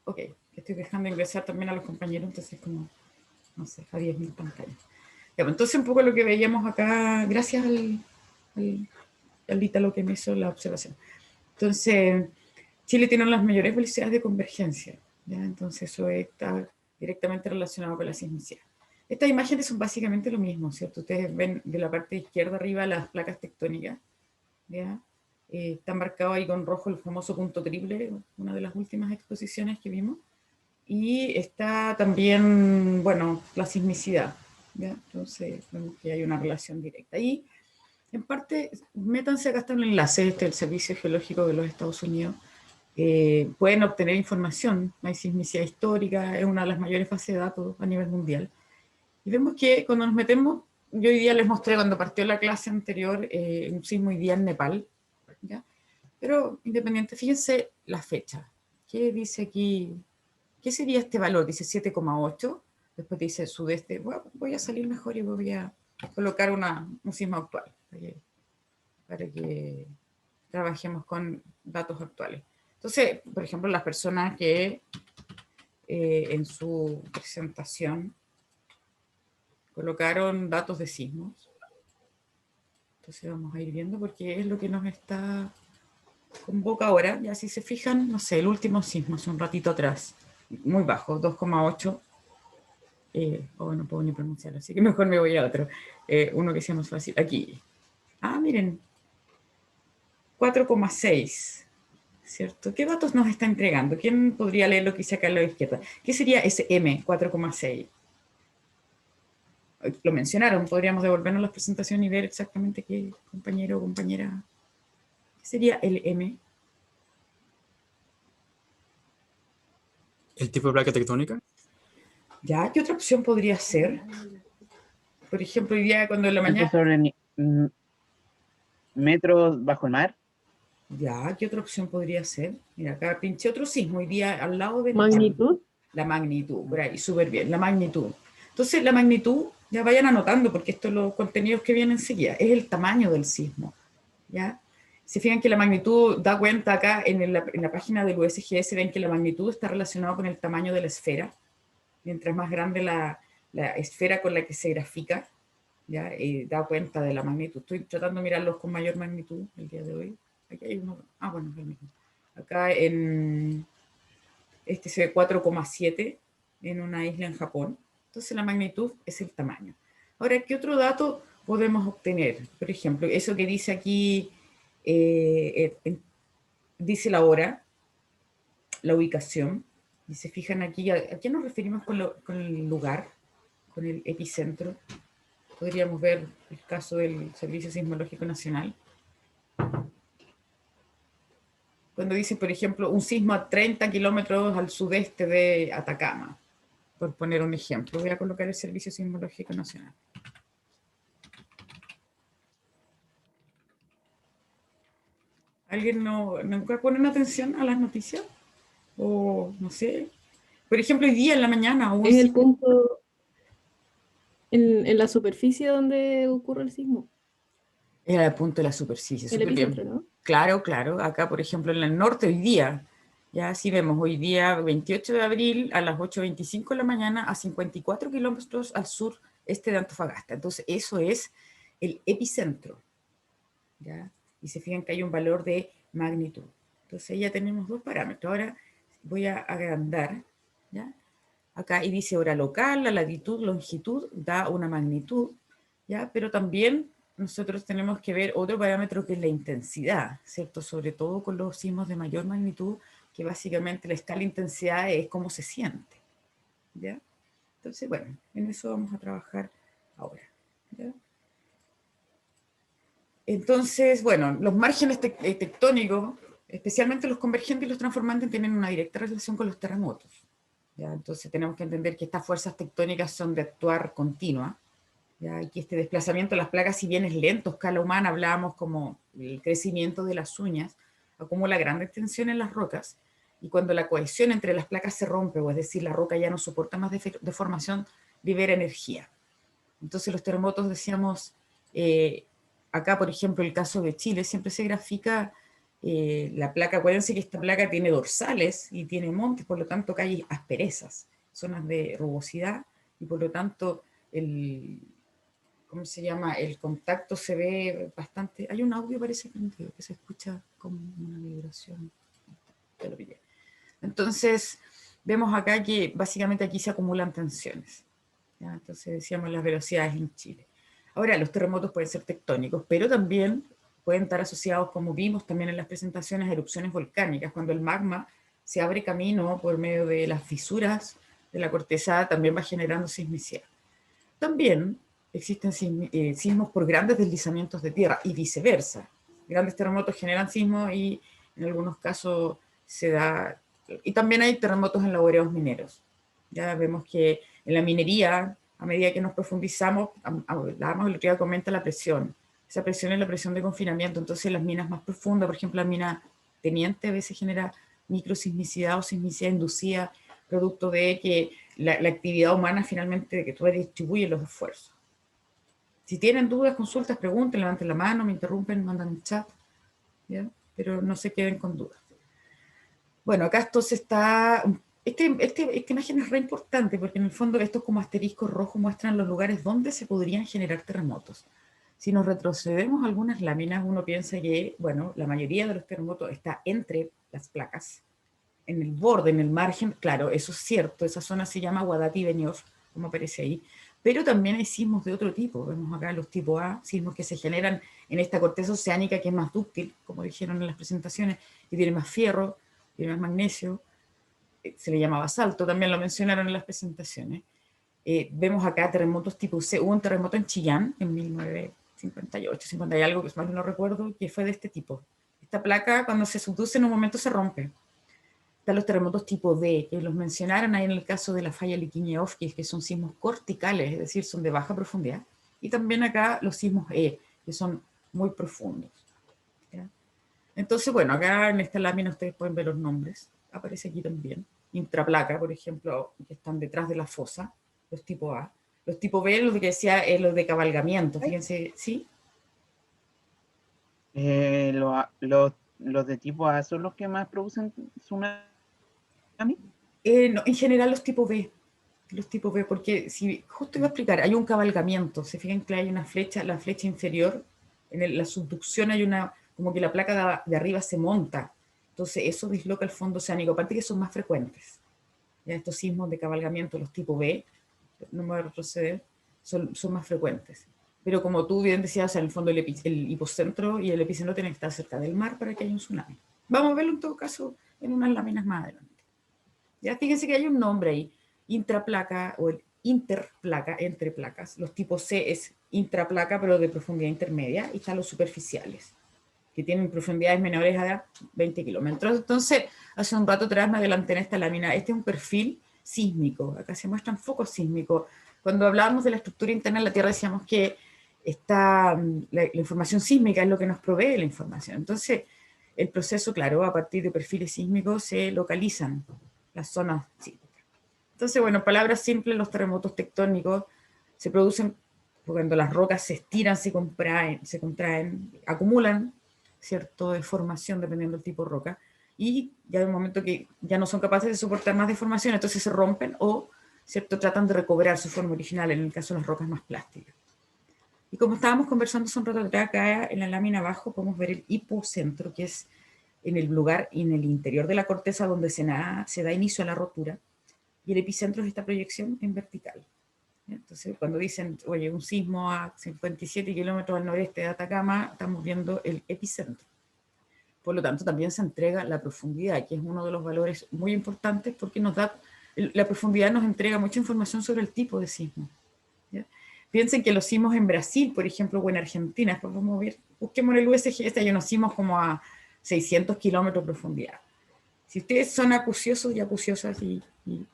Ok, que estoy dejando ingresar también a los compañeros, entonces como, no sé, a 10.000 pantallas. Ya, pues, entonces un poco lo que veíamos acá, gracias al Ítalo que me hizo la observación. Entonces, Chile tiene las mayores velocidades de convergencia, ¿ya? Entonces eso está directamente relacionado con la sismicidad. Estas imágenes son básicamente lo mismo, ¿cierto? Ustedes ven de la parte izquierda arriba las placas tectónicas, ¿ya? Está marcado ahí con rojo el famoso punto triple, una de las últimas exposiciones que vimos. Y está también, bueno, la sismicidad, ¿ya? Entonces vemos que hay una relación directa. Y en parte, métanse, acá está el enlace, del Servicio Geológico de los Estados Unidos. Pueden obtener información, hay sismicidad histórica, es una de las mayores bases de datos a nivel mundial. Y vemos que cuando nos metemos, yo hoy día les mostré cuando partió la clase anterior, un sismo hoy día en Nepal, ¿ya? Pero independiente, fíjense la fecha. ¿Qué dice aquí? ¿Qué sería este valor? Dice 7,8, después dice sudeste. Bueno, voy a salir mejor y voy a colocar un sismo actual para que trabajemos con datos actuales. Entonces, por ejemplo, las personas que en su presentación colocaron datos de sismos. Entonces vamos a ir viendo porque es lo que nos está convoca ahora. Ya si se fijan, no sé, el último sismo hace un ratito atrás, muy bajo, 2,8. No puedo ni pronunciarlo, así que mejor me voy a otro. Uno que sea más fácil. Aquí. Ah, miren. 4,6. ¿Cierto? ¿Qué datos nos está entregando? ¿Quién podría leer lo que dice acá a la izquierda? ¿Qué sería ese M, 4,6? Lo mencionaron, podríamos devolvernos la presentación y ver exactamente qué compañero o compañera. ¿Qué sería el M? ¿El tipo de placa tectónica? ¿Ya? ¿Qué otra opción podría ser? Por ejemplo, hoy día cuando en la mañana... sobre metros bajo el mar. ¿Ya? ¿Qué otra opción podría ser? Mira, acá pinché otro sismo hoy día al lado del... Magnitud. La magnitud, por ahí, súper bien, la magnitud. Entonces, la magnitud, ya vayan anotando, porque estos son los contenidos que vienen enseguida, es el tamaño del sismo, ¿ya? Se fijan que la magnitud da cuenta acá en la página del USGS, ven que la magnitud está relacionada con el tamaño de la esfera. Mientras más grande la esfera con la que se grafica, ¿ya? Da cuenta de la magnitud. Estoy tratando de mirarlos con mayor magnitud el día de hoy. Aquí hay uno, bueno, es el mismo. Acá en este se ve 4,7 en una isla en Japón. Entonces la magnitud es el tamaño. Ahora, ¿qué otro dato podemos obtener? Por ejemplo, eso que dice aquí, dice la hora, la ubicación. Y se fijan aquí, ¿a qué nos referimos con el lugar, con el epicentro? Podríamos ver el caso del Servicio Sismológico Nacional. Cuando dice, por ejemplo, un sismo a 30 kilómetros al sudeste de Atacama, por poner un ejemplo. Voy a colocar el Servicio Sismológico Nacional. ¿Alguien nunca pone atención a las noticias? O no sé. Por ejemplo, hoy día en la mañana hubo un Es el sismo. punto en la superficie donde ocurre el sismo. Era el punto de la superficie, El súper epicentro, bien. ¿no? Claro, claro. Acá, por ejemplo, en el norte hoy día, ya sí vemos, hoy día 28 de abril a las 8:25 de la mañana a 54 kilómetros al sur este de Antofagasta. Entonces, eso es el epicentro, ¿ya? Y se fijan que hay un valor de magnitud. Entonces ya tenemos dos parámetros. Ahora voy a agrandar, ¿ya? Acá y dice hora local, la latitud, longitud, da una magnitud, ¿ya? Pero también nosotros tenemos que ver otro parámetro que es la intensidad, ¿cierto? Sobre todo con los sismos de mayor magnitud, que básicamente la escala de intensidad es cómo se siente, ¿ya? Entonces, bueno, en eso vamos a trabajar ahora, ¿ya? Entonces, bueno, los márgenes tectónicos, especialmente los convergentes y los transformantes, tienen una directa relación con los terremotos, ¿ya? Entonces tenemos que entender que estas fuerzas tectónicas son de actuar continua, ¿ya? Y que este desplazamiento de las placas, si bien es lento, a escala humana, hablábamos como el crecimiento de las uñas, acumula grandes tensiones en las rocas, y cuando la cohesión entre las placas se rompe, o es decir, la roca ya no soporta más deformación, libera energía. Entonces los terremotos, decíamos, acá por ejemplo el caso de Chile, siempre se grafica La placa, acuérdense que esta placa tiene dorsales y tiene montes, por lo tanto que hay asperezas, zonas de rugosidad, y por lo tanto ¿cómo se llama? El contacto se ve bastante. Hay un audio, parece que se escucha como una vibración. Te lo pillé. Entonces, vemos acá que básicamente aquí se acumulan tensiones. ¿Ya? Entonces, decíamos las velocidades en Chile. Ahora, los terremotos pueden ser tectónicos, pero también pueden estar asociados, como vimos también en las presentaciones, a erupciones volcánicas, cuando el magma se abre camino por medio de las fisuras de la corteza, también va generando sismicidad. También existen sismos por grandes deslizamientos de tierra y viceversa. Grandes terremotos generan sismos y en algunos casos se da... Y también hay terremotos en laboreos mineros. Ya vemos que en la minería, a medida que nos profundizamos, hablábamos el otro día, comenta la presión. Esa presión es la presión de confinamiento. Entonces las minas más profundas, por ejemplo la mina Teniente, a veces genera microsismicidad o sismicidad inducida, producto de que la actividad humana finalmente redistribuye los esfuerzos. Si tienen dudas, consultas, pregunten, levanten la mano, me interrumpen, mandan un chat, ¿ya? Pero no se queden con dudas. Bueno, acá entonces está... Esta imagen es re importante porque en el fondo estos como asteriscos rojos muestran los lugares donde se podrían generar terremotos. Si nos retrocedemos algunas láminas, uno piensa que, bueno, la mayoría de los terremotos está entre las placas, en el borde, en el margen, claro, eso es cierto, esa zona se llama Guadati-Benioff, como aparece ahí, pero también hay sismos de otro tipo, vemos acá los tipo A, sismos que se generan en esta corteza oceánica que es más dúctil, como dijeron en las presentaciones, y tiene más fierro, tiene más magnesio, se le llama basalto, también lo mencionaron en las presentaciones. Vemos acá terremotos tipo C, hubo un terremoto en Chillán en 1958, 50 y algo, que más no recuerdo, que fue de este tipo. Esta placa cuando se subduce en un momento se rompe. Están los terremotos tipo D, que los mencionaron ahí en el caso de la falla Liquiñe-Off, que son sismos corticales, es decir, son de baja profundidad. Y también acá los sismos E, que son muy profundos. ¿Ya? Entonces, bueno, acá en esta lámina ustedes pueden ver los nombres. Aparece aquí también. Intraplaca, por ejemplo, que están detrás de la fosa, los tipo A. Los tipo B, lo que decía, es los de cabalgamiento. Fíjense, ¿sí? Los de tipo A son los que más producen tsunami. No, en general los tipo B, porque si justo iba a explicar, hay un cabalgamiento, se fijan que hay una flecha, la flecha inferior, la subducción hay una, como que la placa de arriba se monta, entonces eso disloca el fondo oceánico, aparte que son más frecuentes. Ya estos sismos de cabalgamiento, los tipo B, no me voy a retroceder, son más frecuentes. Pero como tú bien decías, o sea, en el fondo el hipocentro y el epicentro tienen que estar cerca del mar para que haya un tsunami. Vamos a verlo en todo caso en unas láminas más adelante. Ya fíjense que hay un nombre ahí, intraplaca o el interplaca, entre placas. Los tipos C es intraplaca, pero de profundidad intermedia, y están los superficiales, que tienen profundidades menores a 20 kilómetros. Entonces, hace un rato atrás me adelanté en esta lámina. Este es un perfil sísmico. Acá se muestran focos sísmicos. Cuando hablábamos de la estructura interna de la Tierra, decíamos que la información sísmica es lo que nos provee la información. Entonces, el proceso, claro, a partir de perfiles sísmicos se localizan las zonas sísmicas. Entonces, bueno, palabras simples, los terremotos tectónicos se producen cuando las rocas se estiran, se contraen, acumulan cierta deformación dependiendo del tipo de roca, y ya de un momento que ya no son capaces de soportar más deformación, entonces se rompen o ¿cierto? Tratan de recobrar su forma original, en el caso de las rocas más plásticas. Y como estábamos conversando hace un rato atrás, acá en la lámina abajo podemos ver el hipocentro, que es en el lugar, en el interior de la corteza donde se da inicio a la rotura, y el epicentro es esta proyección en vertical. Entonces, cuando dicen, oye, un sismo a 57 kilómetros al noreste de Atacama, estamos viendo el epicentro. Por lo tanto, también se entrega la profundidad, que es uno de los valores muy importantes porque la profundidad nos entrega mucha información sobre el tipo de sismo. ¿Ya? Piensen que los sismos en Brasil, por ejemplo, o en Argentina, después vamos a ver, busquemos en el USGS, hay unos sismos como a 600 kilómetros de profundidad. Si ustedes son acuciosos y acuciosas y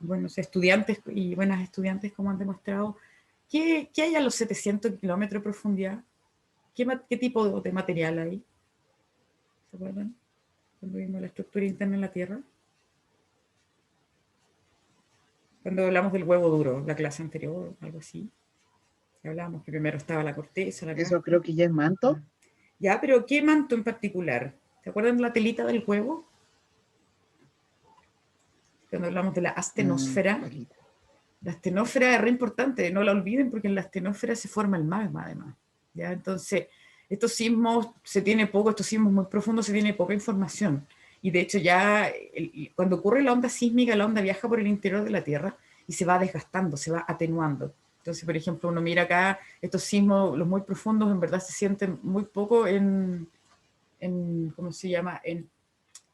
buenos estudiantes y buenas estudiantes, como han demostrado, ¿qué hay a los 700 kilómetros de profundidad? ¿Qué tipo de material hay? ¿Se acuerdan? Cuando vimos la estructura interna en la Tierra. Cuando hablamos del huevo duro, la clase anterior, algo así. Hablábamos que primero estaba la corteza, la Eso cáscara. creo que ya es manto. Ya, pero ¿qué manto en particular? ¿Se acuerdan de la telita del huevo? Cuando hablamos de la astenosfera. La astenosfera es re importante, no la olviden, porque en la astenosfera se forma el magma, además. ¿Ya? Entonces, estos sismos se tiene poco, estos sismos muy profundos se tiene poca información. Y de hecho ya cuando ocurre la onda sísmica, la onda viaja por el interior de la Tierra y se va desgastando, se va atenuando. Entonces, por ejemplo, uno mira acá, estos sismos, los muy profundos, en verdad se sienten muy poco en ¿cómo se llama? En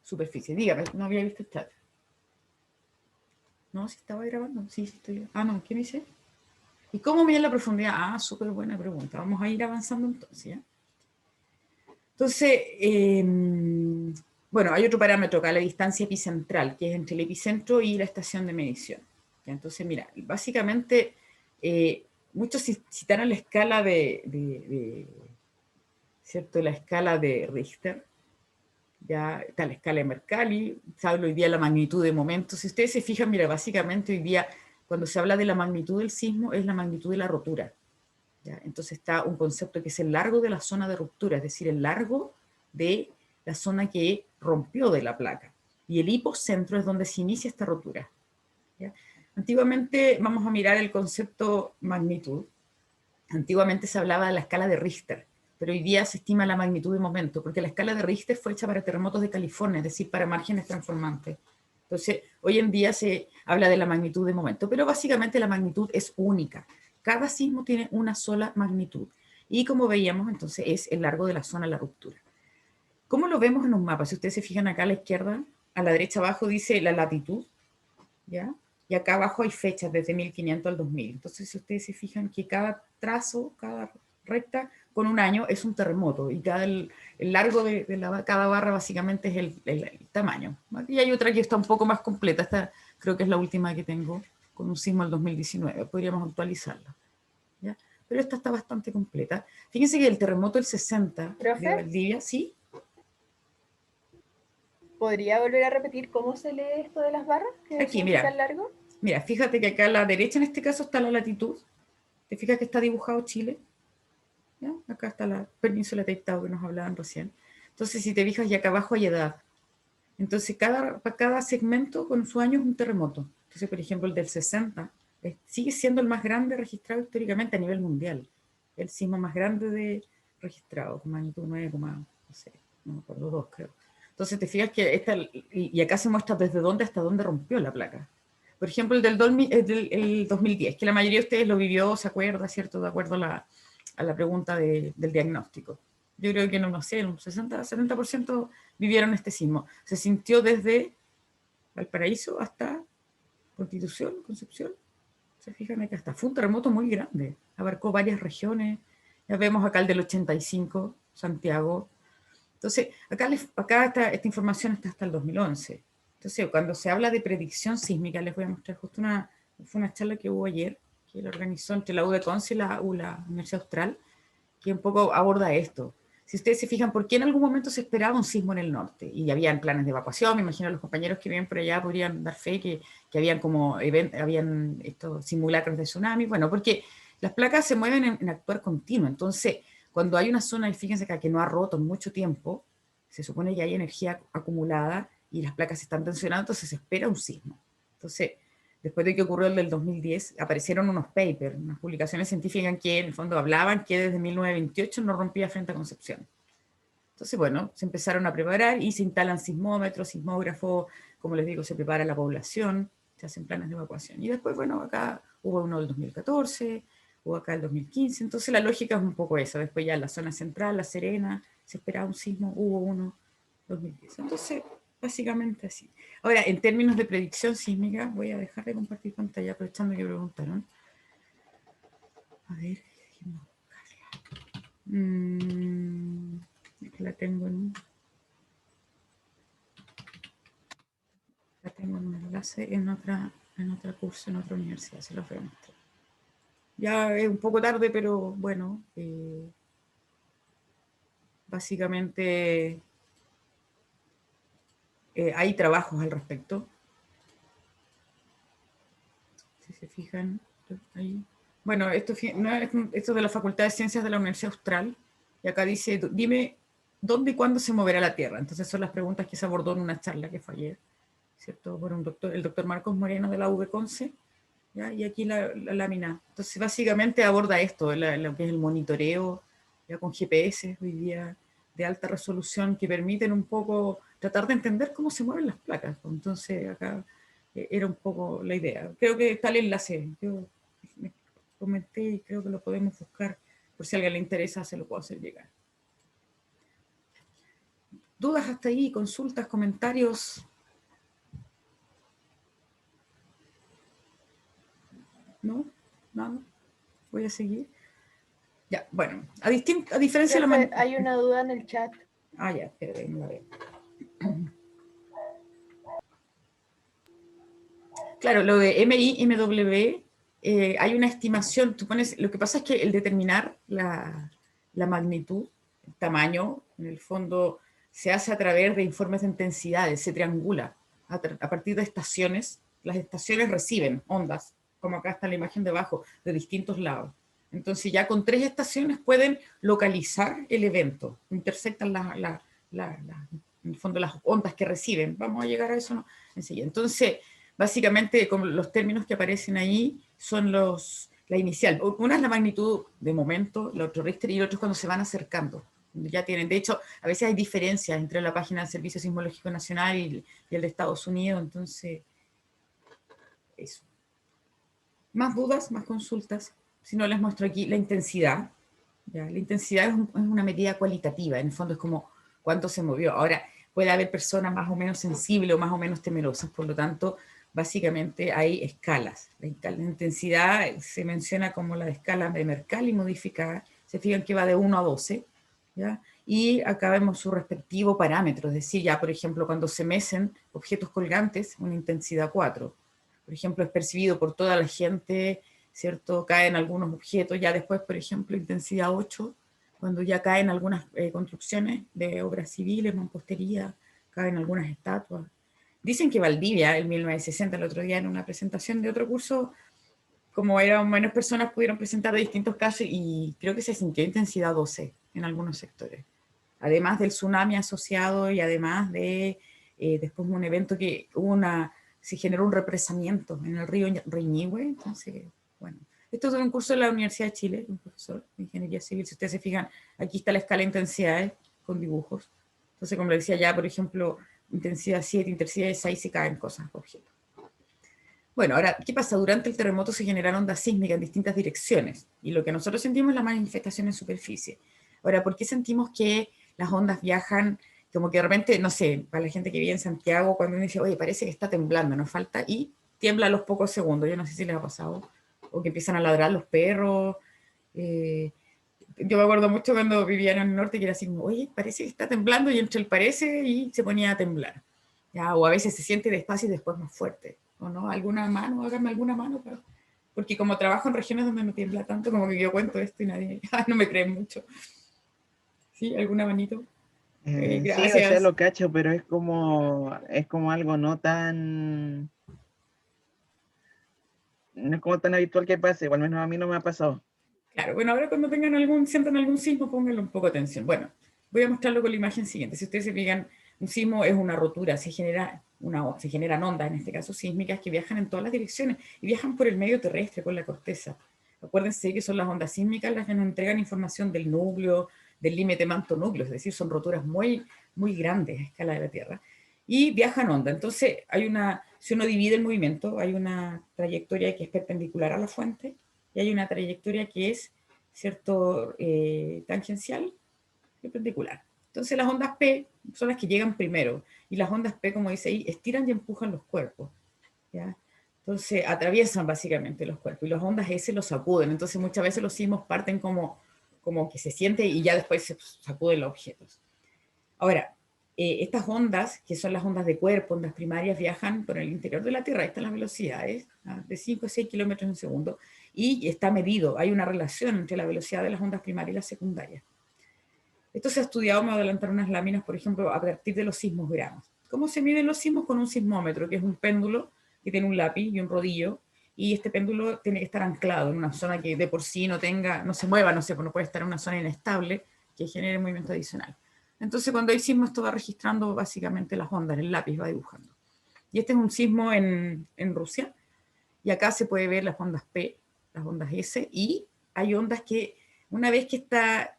superficie. Dígame, no había visto el chat. No, si estaba grabando. Sí, sí estoy. Ah, no, ¿qué me dice? ¿Y cómo mide la profundidad? Ah, súper buena pregunta. Vamos a ir avanzando entonces, ¿ya? Entonces, bueno, hay otro parámetro acá, la distancia epicentral, que es entre el epicentro y la estación de medición. ¿Ya? Entonces, mira, básicamente, muchos citan la escala ¿cierto? La escala de Richter, ya está la escala de Mercalli, se habla hoy día de la magnitud de momentos. Si ustedes se fijan, mira, básicamente hoy día, cuando se habla de la magnitud del sismo, es la magnitud de la rotura. ¿Ya? Entonces está un concepto que es el largo de la zona de ruptura, es decir, el largo de la zona que rompió de la placa. Y el hipocentro es donde se inicia esta rotura. ¿Ya? Antiguamente, vamos a mirar el concepto magnitud. Antiguamente se hablaba de la escala de Richter, pero hoy día se estima la magnitud de momento, porque la escala de Richter fue hecha para terremotos de California, es decir, para márgenes transformantes. Entonces, hoy en día se habla de la magnitud de momento, pero básicamente la magnitud es única. Cada sismo tiene una sola magnitud. Y como veíamos, entonces es el largo de la zona de la ruptura. ¿Cómo lo vemos en un mapa? Si ustedes se fijan acá a la izquierda, a la derecha abajo dice la latitud, ¿ya? Y acá abajo hay fechas desde 1500 al 2000. Entonces, si ustedes se fijan que cada trazo, cada recta con un año es un terremoto y el largo de cada barra básicamente es el tamaño. Y hay otra que está un poco más completa, esta creo que es la última que tengo con un sismo del 2019, podríamos actualizarla. ¿Ya? Pero esta está bastante completa. Fíjense que el terremoto del 60 ¿Profe? de Valdivia, ¿sí? ¿Podría volver a repetir cómo se lee esto de las barras? ¿Qué Aquí, significa mira. el largo? Mira, fíjate que acá a la derecha en este caso está la latitud. ¿Te fijas que está dibujado Chile? ¿Ya? Acá está la península de Taitao que nos hablaban recién. Entonces, si te fijas, y acá abajo hay edad. Entonces, cada segmento con su año es un terremoto. Entonces, por ejemplo, el del 60 sigue siendo el más grande registrado históricamente a nivel mundial. El sismo más grande registrado, con magnitud 9, no sé, no me acuerdo, 2 creo. Entonces, te fijas que y acá se muestra desde dónde hasta dónde rompió la placa. Por ejemplo, el del 2010, que la mayoría de ustedes lo vivió, se acuerda, ¿cierto? De acuerdo a la pregunta del diagnóstico. Yo creo que no sé, un 60-70% vivieron este sismo. Se sintió desde Valparaíso hasta Concepción. Se fijan acá está. Fue un terremoto muy grande. Abarcó varias regiones. Ya vemos acá el del 85, Santiago. Entonces, acá esta información está hasta el 2011. Entonces, cuando se habla de predicción sísmica, les voy a mostrar justo fue una charla que hubo ayer, que la organizó entre la UDECONS y la Universidad Austral, que un poco aborda esto. Si ustedes se fijan, ¿por qué en algún momento se esperaba un sismo en el norte? Y habían planes de evacuación, me imagino los compañeros que viven por allá podrían dar fe que habían como habían estos simulacros de tsunami. Bueno, porque las placas se mueven en actuar continuo. Entonces, cuando hay una zona, y fíjense acá, que no ha roto en mucho tiempo, se supone que hay energía acumulada y las placas se están tensionando, entonces se espera un sismo. Entonces, después de que ocurrió el del 2010, aparecieron unos papers, unas publicaciones científicas que en el fondo hablaban que desde 1928 no rompía frente a Concepción. Entonces, bueno, se empezaron a preparar y se instalan sismómetros, sismógrafos, como les digo, se prepara la población, se hacen planes de evacuación. Y después, bueno, acá hubo uno del 2014, hubo acá el 2015, entonces la lógica es un poco esa. Después ya en la zona central, La Serena, se esperaba un sismo, hubo uno 2010. Entonces, básicamente así. Ahora, en términos de predicción sísmica, voy a dejar de compartir pantalla aprovechando que preguntaron. A ver, déjenme buscarla. La tengo en un enlace en otra curso, en otra universidad, se los voy a mostrar. Ya es un poco tarde, pero bueno, básicamente hay trabajos al respecto. Si se fijan, ahí. Bueno, esto es de la Facultad de Ciencias de la Universidad Austral, y acá dice, dime ¿dónde y cuándo se moverá la Tierra? Entonces son las preguntas que se abordó en una charla que fue ayer, ¿cierto? Por el doctor Marcos Moreno de la UB Conce, ¿ya? Y aquí la lámina. Entonces básicamente aborda esto, lo que es el monitoreo, ya con GPS hoy día de alta resolución, que permiten un poco tratar de entender cómo se mueven las placas. Entonces acá era un poco la idea. Creo que está el enlace, yo me comenté y creo que lo podemos buscar, por si a alguien le interesa se lo puedo hacer llegar. ¿Dudas hasta ahí? ¿Consultas? ¿Comentarios? ¿No? ¿Nada? Voy a seguir. Ya, bueno, a diferencia de la... Hay una duda en el chat. Ah, ya, espérate, no la veo. Claro, lo de MI, MW, hay una estimación, tú pones, lo que pasa es que el determinar la magnitud, el tamaño, en el fondo, se hace a través de informes de intensidades, se triangula a partir de estaciones. Las estaciones reciben ondas, como acá está la imagen debajo, de distintos lados. Entonces ya con 3 estaciones pueden localizar el evento, intersectan en el fondo las ondas que reciben. Vamos a llegar a eso, ¿no? Enseguida. Entonces, básicamente, como los términos que aparecen ahí son la inicial. Una es la magnitud de momento, la otro Richter, y el otro es cuando se van acercando. Ya tienen, de hecho, a veces hay diferencias entre la página del Servicio Sismológico Nacional y el de Estados Unidos, entonces, eso. Más dudas, más consultas. Si no, les muestro aquí la intensidad. ¿Ya? La intensidad es una medida cualitativa, en el fondo es como cuánto se movió. Ahora, puede haber personas más o menos sensibles o más o menos temerosas, por lo tanto, básicamente hay escalas. La intensidad se menciona como la escala de Mercalli modificada, se fijan que va de 1 a 12, ¿ya? Y acá vemos su respectivo parámetro, es decir, ya por ejemplo cuando se mecen objetos colgantes, una intensidad 4, por ejemplo es percibido por toda la gente, ¿cierto? Caen algunos objetos, ya después por ejemplo intensidad 8, cuando ya caen algunas construcciones de obras civiles, mampostería, caen algunas estatuas. Dicen que Valdivia, en 1960, el otro día en una presentación de otro curso, como eran menos personas, pudieron presentar de distintos casos y creo que se sintió intensidad 12 en algunos sectores. Además del tsunami asociado y además de después un evento que se generó un represamiento en el río Reñihue. Entonces, bueno, esto es de un curso de la Universidad de Chile, un profesor de Ingeniería Civil. Si ustedes se fijan, aquí está la escala de intensidades con dibujos. Entonces, como le decía ya, por ejemplo, intensidad 7, intensidad 6, se caen cosas, objetos. Bueno, ahora, ¿qué pasa? Durante el terremoto se generaron ondas sísmicas en distintas direcciones, y lo que nosotros sentimos es la manifestación en superficie. Ahora, ¿por qué sentimos que las ondas viajan como que de repente, no sé, para la gente que vive en Santiago, cuando uno dice, oye, parece que está temblando, nos falta, y tiembla a los pocos segundos? Yo no sé si les ha pasado, o que empiezan a ladrar los perros. Yo me acuerdo mucho cuando vivía en el norte, que era así como, oye, parece que está temblando, y entre el parece y se ponía a temblar. ¿Ya? O a veces se siente despacio y después más fuerte. ¿O no? ¿Alguna mano? Hágame alguna mano. Porque como trabajo en regiones donde no tiembla tanto, como que yo cuento esto y nadie no me cree mucho. ¿Sí? ¿Alguna manito? Sí, o Gracias. sea, lo cacho, pero es como algo no es como tan habitual que pase, o al menos a mí no me ha pasado. Claro, bueno, ahora cuando sientan algún sismo, pónganle un poco de atención. Bueno, voy a mostrarlo con la imagen siguiente. Si ustedes se fijan, un sismo es una rotura, se generan ondas, en este caso sísmicas, que viajan en todas las direcciones y viajan por el medio terrestre, por la corteza. Acuérdense que son las ondas sísmicas las que nos entregan información del núcleo, del límite manto-núcleo, es decir, son roturas muy, muy grandes a escala de la Tierra. Y viajan ondas. Entonces, si uno divide el movimiento, hay una trayectoria que es perpendicular a la fuente, y hay una trayectoria que es, ¿cierto?, tangencial, perpendicular. Entonces las ondas P son las que llegan primero, y las ondas P, como dice ahí, estiran y empujan los cuerpos, ¿ya? Entonces atraviesan básicamente los cuerpos, y las ondas S los sacuden. Entonces muchas veces los sismos parten como que se siente y ya después se sacuden los objetos. Ahora, estas ondas, que son las ondas de cuerpo, ondas primarias, viajan por el interior de la Tierra. Ahí están las velocidades, de 5 a 6 kilómetros en segundo, y está medido, hay una relación entre la velocidad de las ondas primarias y las secundarias. Esto se ha estudiado, me voy a adelantar unas láminas, por ejemplo, a partir de los sismógramos. ¿Cómo se miden los sismos? Con un sismómetro, que es un péndulo que tiene un lápiz y un rodillo, y este péndulo tiene que estar anclado en una zona que de por sí no se mueva, no puede estar en una zona inestable que genere movimiento adicional. Entonces cuando hay sismo esto va registrando básicamente las ondas, el lápiz va dibujando. Y este es un sismo en Rusia, y acá se puede ver las ondas P, las ondas S, y hay ondas que una vez que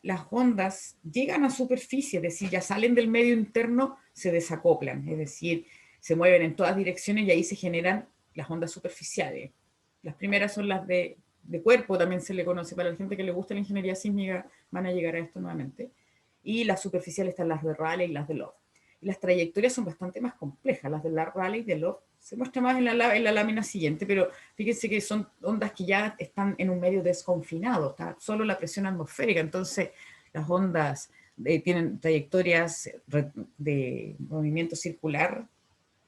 las ondas llegan a superficie, es decir, ya salen del medio interno, se desacoplan, es decir, se mueven en todas direcciones y ahí se generan las ondas superficiales. Las primeras son las de cuerpo, también se le conoce, para la gente que le gusta la ingeniería sísmica van a llegar a esto nuevamente. Y las superficiales están las de Rayleigh y las de Love. Y las trayectorias son bastante más complejas, las de Rayleigh y de Love se muestra más en la lámina siguiente, pero fíjense que son ondas que ya están en un medio desconfinado, está solo la presión atmosférica, entonces las ondas tienen trayectorias de movimiento circular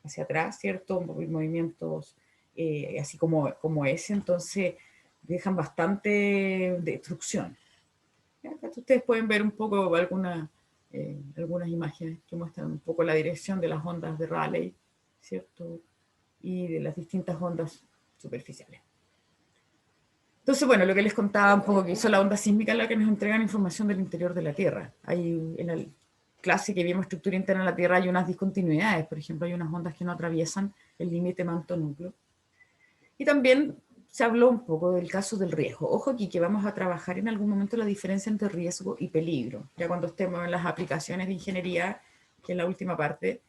hacia atrás, ¿cierto? Movimientos así como ese, entonces dejan bastante destrucción. Acá ustedes pueden ver un poco algunas imágenes que muestran un poco la dirección de las ondas de Rayleigh, ¿cierto? Y de las distintas ondas superficiales. Entonces, bueno, lo que les contaba un poco que hizo la onda sísmica es la que nos entregan información del interior de la Tierra. Hay en la clase que vimos estructura interna de la Tierra hay unas discontinuidades, por ejemplo, hay unas ondas que no atraviesan el límite manto-núcleo. Y también se habló un poco del caso del riesgo. Ojo aquí que vamos a trabajar en algún momento la diferencia entre riesgo y peligro. Ya cuando estemos en las aplicaciones de ingeniería, que es la última parte,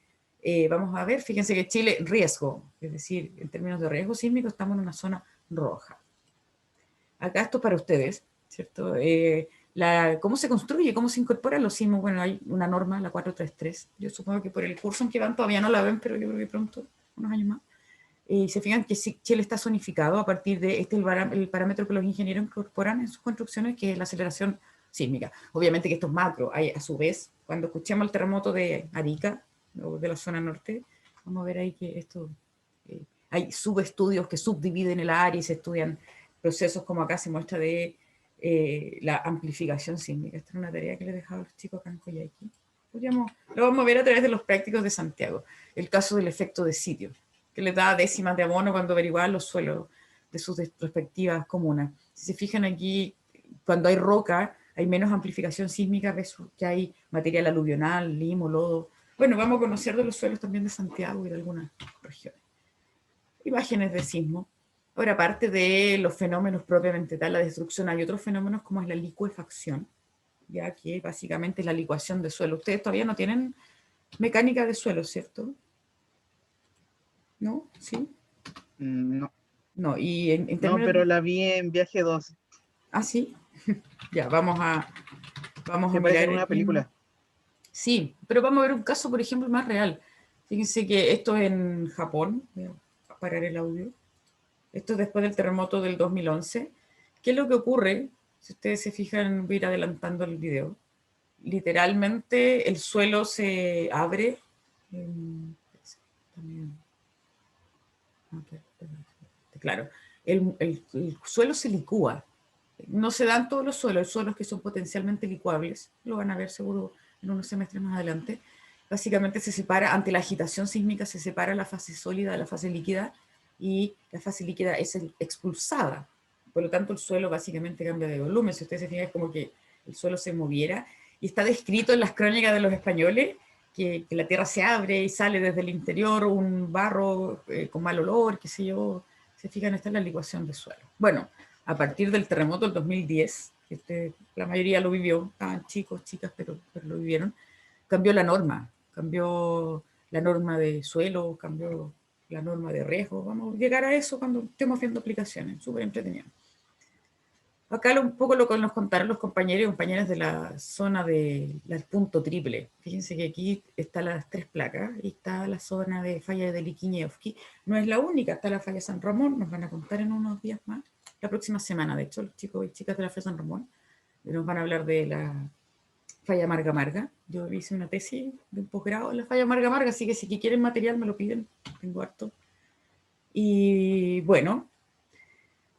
vamos a ver, fíjense que Chile, riesgo, es decir, en términos de riesgo sísmico, estamos en una zona roja. Acá esto es para ustedes, ¿cierto? ¿Cómo se construye? ¿Cómo se incorporan los sismos? Bueno, hay una norma, la 433. Yo supongo que por el curso en que van todavía no la ven, pero yo creo que pronto, unos años más. Y se fijan que Chile está zonificado a partir de el parámetro que los ingenieros incorporan en sus construcciones, que es la aceleración sísmica. Obviamente que esto es macro. Hay, a su vez, cuando escuchemos el terremoto de Arica, o de la zona norte, vamos a ver ahí que esto... hay subestudios que subdividen el área y se estudian procesos como acá se muestra de la amplificación sísmica. Esta es una tarea que les he dejado a los chicos acá en Coyhaique. Lo vamos a ver a través de los prácticos de Santiago. El caso del efecto de sitio, que les da décimas de abono cuando averiguaban los suelos de sus respectivas comunas. Si se fijan aquí, cuando hay roca, hay menos amplificación sísmica versus que hay material aluvional, limo, lodo. Bueno, vamos a conocer de los suelos también de Santiago y de algunas regiones. Imágenes de sismo. Ahora, aparte de los fenómenos propiamente tal, la destrucción, hay otros fenómenos como es la licuefacción, ya que básicamente es la licuación de suelo. Ustedes todavía no tienen mecánica de suelo, ¿cierto? ¿No? ¿Sí? No. No, y en No, términos... pero la vi en Viaje 2. Ah, sí. Ya, vamos a Se parece mirar en una aquí. película. Sí, pero vamos a ver un caso, por ejemplo, más real. Fíjense que esto es en Japón. Voy a parar el audio. Esto es después del terremoto del 2011. ¿Qué es lo que ocurre? Si ustedes se fijan, voy a ir adelantando el video. Literalmente el suelo se abre. Claro, el suelo se licúa. No se dan todos los suelos, hay suelos que son potencialmente licuables, lo van a ver seguro en unos semestres más adelante. Básicamente se separa, ante la agitación sísmica, se separa la fase sólida de la fase líquida y la fase líquida es expulsada. Por lo tanto, el suelo básicamente cambia de volumen. Si ustedes se fijan, es como que el suelo se moviera. Y está descrito en las crónicas de los españoles que la tierra se abre y sale desde el interior un barro con mal olor, qué sé yo. Se fijan, esta es la licuación de suelo. Bueno, a partir del terremoto del 2010, que la mayoría lo vivió, estaban chicos, chicas, pero lo vivieron, cambió la norma de suelo, cambió la norma de riesgo. Vamos a llegar a eso cuando estemos haciendo aplicaciones, súper entretenido. Acá un poco lo que nos contaron los compañeros y compañeras de la zona del punto triple. Fíjense que aquí están las 3 placas y está la zona de falla de Liquiñevsky. No es la única, está la falla San Ramón, nos van a contar en unos días más, la próxima semana, de hecho, los chicos y chicas de la falla San Ramón nos van a hablar de la falla Marga Marga. Yo hice una tesis de un posgrado en la falla Marga Marga, así que si quieren material me lo piden, tengo harto. Y bueno,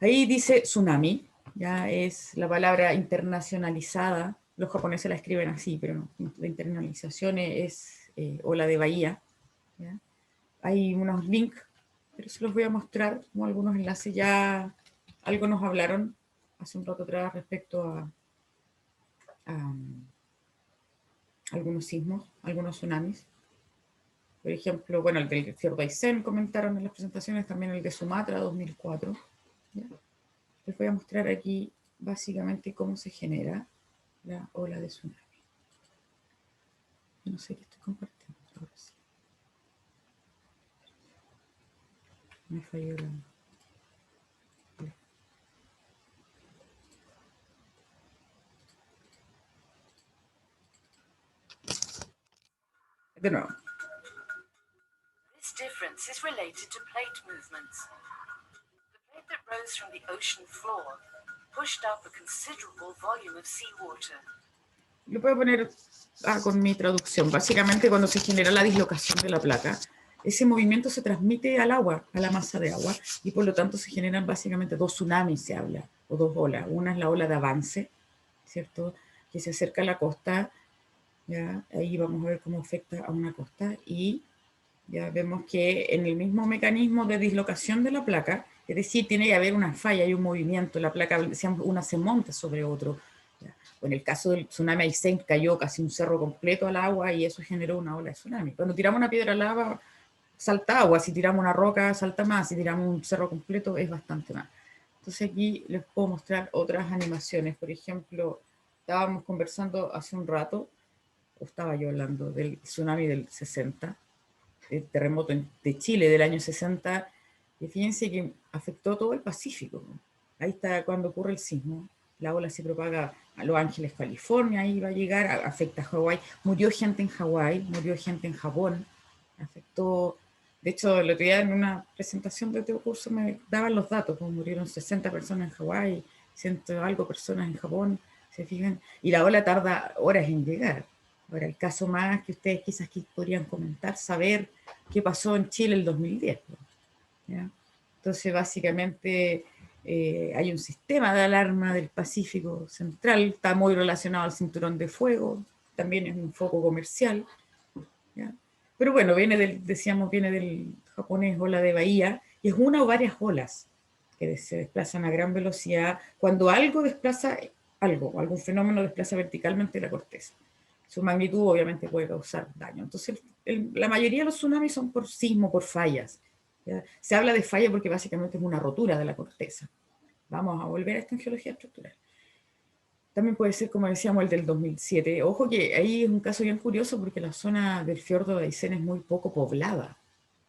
ahí dice tsunami. Ya es la palabra internacionalizada, los japoneses la escriben así, pero no, la internalización es ola de bahía. ¿Ya? Hay unos links, pero se los voy a mostrar, como algunos enlaces, ya algo nos hablaron hace un rato atrás respecto a algunos sismos, algunos tsunamis. Por ejemplo, bueno, el del fiordo Aysén comentaron en las presentaciones, también el de Sumatra 2004. ¿Ya? Les voy a mostrar aquí básicamente cómo se genera la ola de tsunami. No sé qué estoy compartiendo. Ahora sí. Me falló la... De nuevo. This difference is related to plate movements. The plate that rose from the ocean floor pushed up a considerable volume of seawater. Lo puedo poner con mi traducción. Básicamente, cuando se genera la dislocación de la placa, ese movimiento se transmite al agua, a la masa de agua, y por lo tanto se generan básicamente dos tsunamis, se habla, o dos olas. Una es la ola de avance, ¿cierto? Que se acerca a la costa, ¿ya? Ahí vamos a ver cómo afecta a una costa, y ya vemos que en el mismo mecanismo de dislocación de la placa, es decir, tiene que haber una falla y un movimiento, la placa, una se monta sobre otro. ¿Ya? En el caso del tsunami Aysén cayó casi un cerro completo al agua y eso generó una ola de tsunami. Cuando tiramos una piedra al agua, salta agua, si tiramos una roca, salta más, si tiramos un cerro completo, es bastante más. Entonces aquí les puedo mostrar otras animaciones. Por ejemplo, estábamos conversando hace un rato, o estaba yo hablando del tsunami del 60, el terremoto de Chile del año 60, y fíjense que afectó todo el Pacífico. Ahí está cuando ocurre el sismo, la ola se propaga a Los Ángeles, California, ahí va a llegar, afecta a Hawái, murió gente en Hawái, murió gente en Japón, afectó, de hecho, el otro día en una presentación de otro curso me daban los datos, como murieron 60 personas en Hawái, 100 algo personas en Japón, se fijan, y la ola tarda horas en llegar. Ahora, el caso más que ustedes quizás aquí podrían comentar, saber qué pasó en Chile el 2010. ¿Ya? Entonces, básicamente, hay un sistema de alarma del Pacífico Central, está muy relacionado al cinturón de fuego, también es un foco comercial. ¿Ya? Pero bueno, decíamos, viene del japonés ola de bahía, y es una o varias olas que se desplazan a gran velocidad cuando algo desplaza algo, algún fenómeno desplaza verticalmente la corteza. Su magnitud obviamente puede causar daño. Entonces, la mayoría de los tsunamis son por sismo, por fallas. ¿Ya? Se habla de falla porque básicamente es una rotura de la corteza. Vamos a volver a esto en geología estructural. También puede ser, como decíamos, el del 2007. Ojo que ahí es un caso bien curioso porque la zona del fiordo de Aysén es muy poco poblada.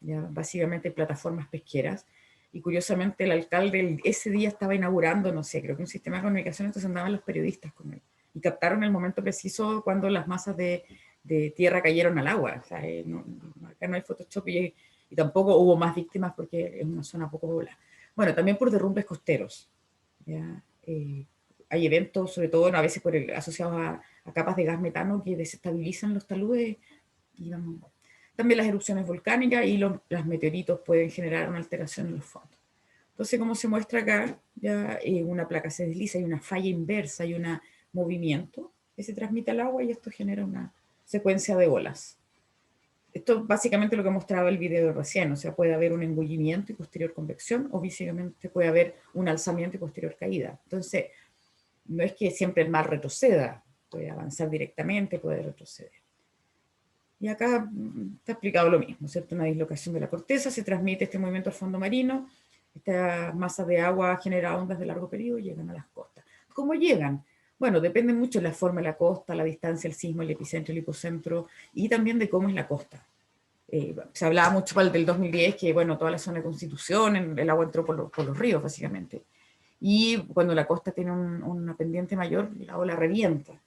¿Ya? Básicamente plataformas pesqueras. Y curiosamente el alcalde ese día estaba inaugurando, no sé, creo que un sistema de comunicación, entonces andaban los periodistas con él. Y captaron el momento preciso cuando las masas de tierra cayeron al agua. O sea, acá no hay Photoshop y tampoco hubo más víctimas porque es una zona poco poblada. Bueno, también por derrumbes costeros. ¿Ya? Hay eventos, sobre todo a veces asociados a capas de gas metano que desestabilizan los taludes. Digamos. También las erupciones volcánicas y los meteoritos pueden generar una alteración en los fondos. Entonces, como se muestra acá, ya una placa se desliza, hay una falla inversa, hay un movimiento que se transmite al agua y esto genera una secuencia de olas. Esto es básicamente lo que mostraba el video recién, o sea, puede haber un engullimiento y posterior convección, o básicamente puede haber un alzamiento y posterior caída. Entonces, no es que siempre el mar retroceda, puede avanzar directamente, puede retroceder. Y acá está explicado lo mismo, ¿cierto? Una dislocación de la corteza, se transmite este movimiento al fondo marino, estas masas de agua generan ondas de largo periodo y llegan a las costas. ¿Cómo llegan? Bueno, depende mucho de la forma de la costa, la distancia, el sismo, el epicentro, el hipocentro, y también de cómo es la costa. Se hablaba mucho para el del 2010 que, bueno, toda la zona de Constitución, el agua entró por los ríos, básicamente. Y cuando la costa tiene una pendiente mayor, la ola revienta.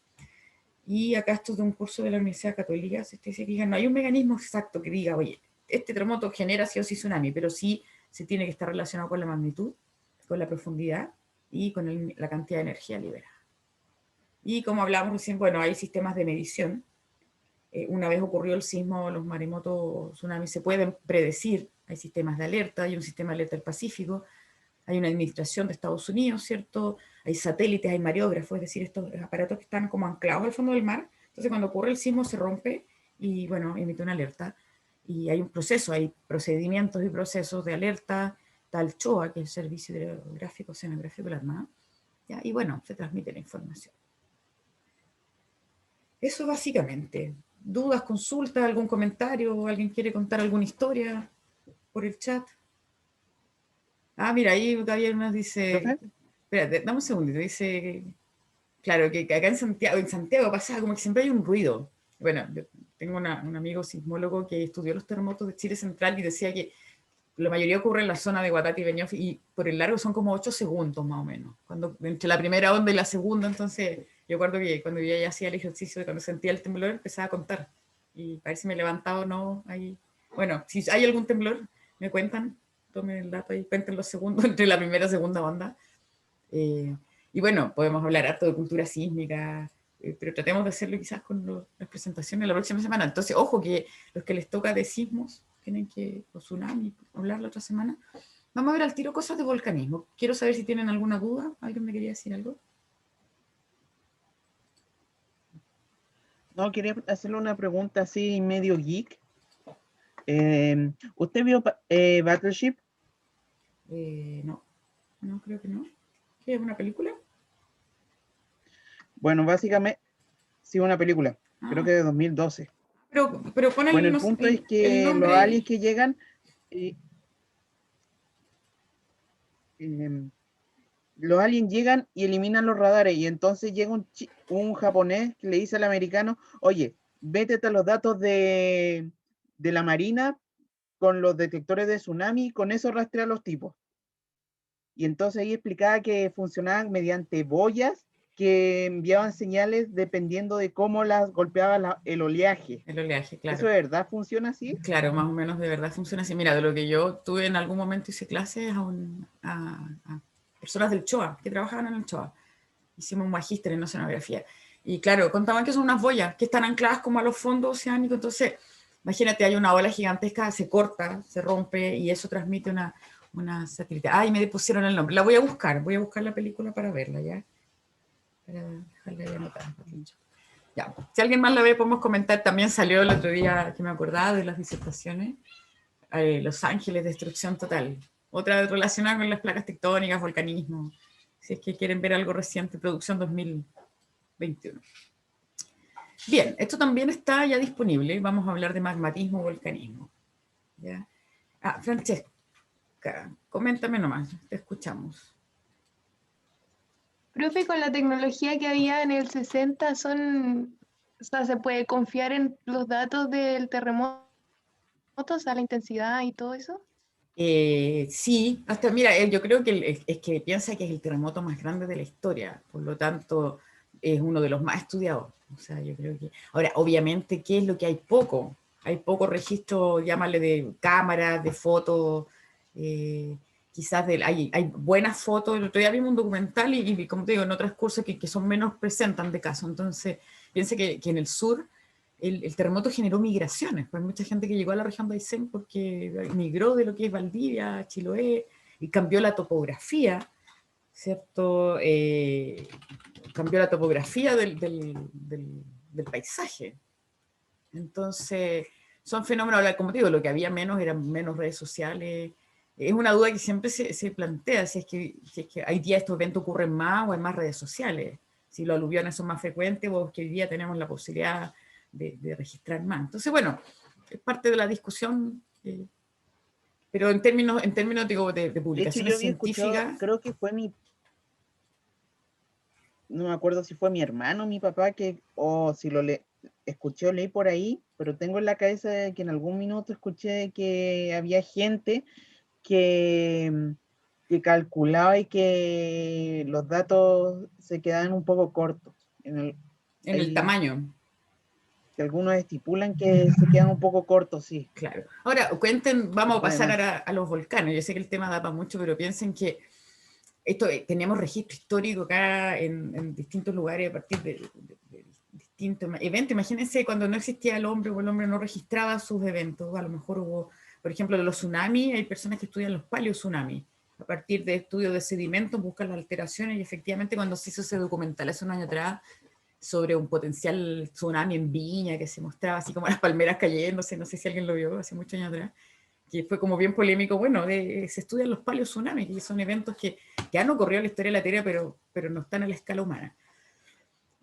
Y acá esto es de un curso de la Universidad Católica, se dice, no hay un mecanismo exacto que diga, oye, este terremoto genera sí o sí tsunami, pero sí se tiene que estar relacionado con la magnitud, con la profundidad y con la cantidad de energía liberada. Y como hablábamos recién, bueno, hay sistemas de medición. Una vez ocurrió el sismo, los maremotos, tsunamis se pueden predecir, hay sistemas de alerta, hay un sistema de alerta del Pacífico, hay una administración de Estados Unidos, ¿cierto? Hay satélites, hay mareógrafos, es decir, estos aparatos que están como anclados al fondo del mar. Entonces, cuando ocurre el sismo, se rompe y, bueno, emite una alerta. Y hay un proceso, hay procedimientos y procesos de alerta. Está el CHOA, que es el Servicio Hidrográfico Oceanográfico de la Armada. ¿Ya? Y, bueno, se transmite la información. Eso básicamente. ¿Dudas, consultas, algún comentario? ¿Alguien quiere contar alguna historia por el chat? Ah, mira, ahí Gabriel nos dice, ¿Profe? espérate, dame un segundito, dice, claro, que acá en Santiago pasaba como que siempre hay un ruido. Bueno, yo tengo un amigo sismólogo que estudió los terremotos de Chile Central y decía que la mayoría ocurre en la zona de Guatati y Peñaflor y por el largo son como 8 segundos más o menos, cuando, entre la primera onda y la segunda. Entonces yo recuerdo que cuando yo ya hacía el ejercicio de cuando sentía el temblor empezaba a contar y a ver si me levantaba o no. Ahí. Bueno, si hay algún temblor, me cuentan, tomen el dato y cuenten los segundos entre la primera y segunda onda. Eh, y bueno, podemos hablar harto de cultura sísmica, pero tratemos de hacerlo quizás con las presentaciones la próxima semana. Entonces, ojo que los que les toca de sismos tienen que, o tsunami, hablar la otra semana. Vamos a ver al tiro cosas de volcanismo. Quiero saber si tienen alguna duda. ¿Alguien me quería decir algo? No, quería hacerle una pregunta así medio geek. ¿Usted vio Battleship? No, no creo que no. ¿Qué es una película? Bueno, básicamente, sí, una película, creo Ah, que de 2012. pero pon Bueno, el, el no sé, punto es el que los nombre aliens ahí. que llegan, eh, em, los aliens llegan y eliminan los radares, y entonces llega un japonés que le dice al americano, oye, vete a los datos de la Marina con los detectores de tsunami, con eso rastrea a los tipos. Y entonces ahí explicaba que funcionaban mediante boyas que enviaban señales dependiendo de cómo las golpeaba el oleaje. El oleaje, ¿Eso claro. de verdad funciona así? Claro, más o menos de verdad funciona así. Mira, de lo que yo tuve en algún momento hice clases a personas del CHOA, que trabajaban en el CHOA. Hicimos un magíster en oceanografía. Y claro, contaban que son unas boyas que están ancladas como a los fondos oceánicos. Entonces, imagínate, hay una ola gigantesca, se corta, se rompe y eso transmite una satélite. Ay, me pusieron el nombre. La voy a buscar la película para verla, ¿ya? Para dejarla ahí anotada. Ya. Si alguien más la ve, podemos comentar. También salió el otro día, que me acordaba de las disertaciones, Los Ángeles, Destrucción Total. Otra relacionada con las placas tectónicas, volcanismo. Si es que quieren ver algo reciente, producción 2021. Bien, esto también está ya disponible. Vamos a hablar de magmatismo y volcanismo. ¿Ya? Ah, Francesca, coméntame nomás, te escuchamos. Profe, con la tecnología que había en el 60 o sea, ¿se puede confiar en los datos del terremoto, o sea, la intensidad y todo eso? Sí, hasta mira, yo creo que es que piensa que es el terremoto más grande de la historia, por lo tanto es uno de los más estudiados. O sea, yo creo que... Ahora, obviamente, ¿qué es lo que hay poco? Hay poco registro, llámale de cámaras, de fotos, eh, quizás hay buenas fotos. El otro día vimos un documental y como te digo, en otras cursos que son menos presentan de caso. Entonces, piensa que en el sur el terremoto generó migraciones, pues mucha gente que llegó a la región de Aysén porque migró de lo que es Valdivia, Chiloé, y cambió la topografía, ¿cierto? Cambió la topografía del paisaje. Entonces, son fenómenos, como te digo, lo que había menos eran menos redes sociales. Es una duda que siempre se plantea, si es que hoy día estos eventos ocurren más o hay más redes sociales, si los aluviones son más frecuentes o que hoy día tenemos la posibilidad de registrar más. Entonces, bueno, es parte de la discusión, pero en términos digo, de De hecho, yo publicaciones había escuchado, científicas, creo que fue no me acuerdo si fue mi hermano o mi papá, o si escuché o leí por ahí, pero tengo en la cabeza de que en algún minuto escuché que había gente que, que calculaba y que los datos se quedaban un poco cortos. en el Hay, tamaño. que algunos estipulan que se quedan un poco cortos, sí. Claro. Ahora, cuenten, vamos a Después de pasar más. ahora a los volcanes. Yo sé que el tema da para mucho, pero piensen que esto teníamos registro histórico acá en distintos lugares a partir de distintos eventos. Imagínense cuando no existía el hombre o el hombre no registraba sus eventos. A lo mejor hubo, por ejemplo, de los tsunamis, hay personas que estudian los paleotsunamis. A partir de estudios de sedimentos buscan las alteraciones y efectivamente cuando se hizo ese documental hace un año atrás sobre un potencial tsunami en Viña que se mostraba así como las palmeras cayéndose, no sé si alguien lo vio hace muchos años atrás, que fue como bien polémico. Bueno, se estudian los paleotsunamis, que son eventos que han ocurrido en la historia de la Tierra, pero no están a la escala humana.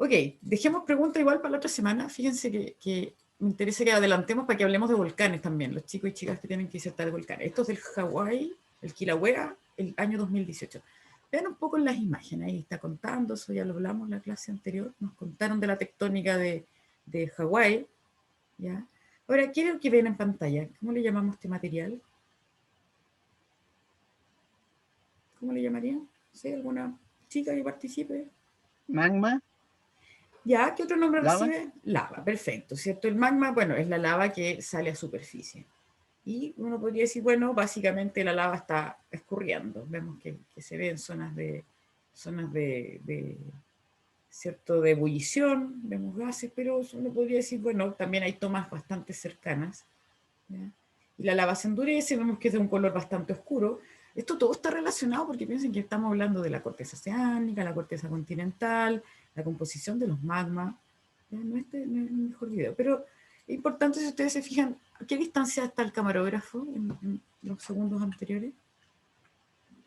Ok, dejemos preguntas igual para la otra semana. Fíjense que me interesa que adelantemos para que hablemos de volcanes también, los chicos y chicas que tienen que disertar de volcanes. Esto es del Hawái, el Kilauea, el año 2018. Vean un poco en las imágenes, ahí está contando, eso ya lo hablamos en la clase anterior, nos contaron de la tectónica de Hawái, ¿ya? Ahora, ¿qué es lo que ven en pantalla? ¿Cómo le llamamos este material? ¿Cómo le llamarían? ¿Sí? ¿Alguna chica que participe? Magma, ¿Ya? ¿Qué otro nombre lava. recibe? Lava, perfecto, ¿cierto? El magma, bueno, es la lava que sale a superficie. Y uno podría decir, bueno, básicamente la lava está escurriendo. Vemos que se ven zonas ¿cierto? De ebullición, vemos gases, pero uno podría decir, bueno, también hay tomas bastante cercanas, ¿ya? Y la lava se endurece, vemos que es de un color bastante oscuro. Esto todo está relacionado porque piensen que estamos hablando de la corteza oceánica, la corteza continental, la composición de los magmas. ¿Ya? No, no es el mejor video, pero es importante si ustedes se fijan, ¿a qué distancia está el camarógrafo en los segundos anteriores?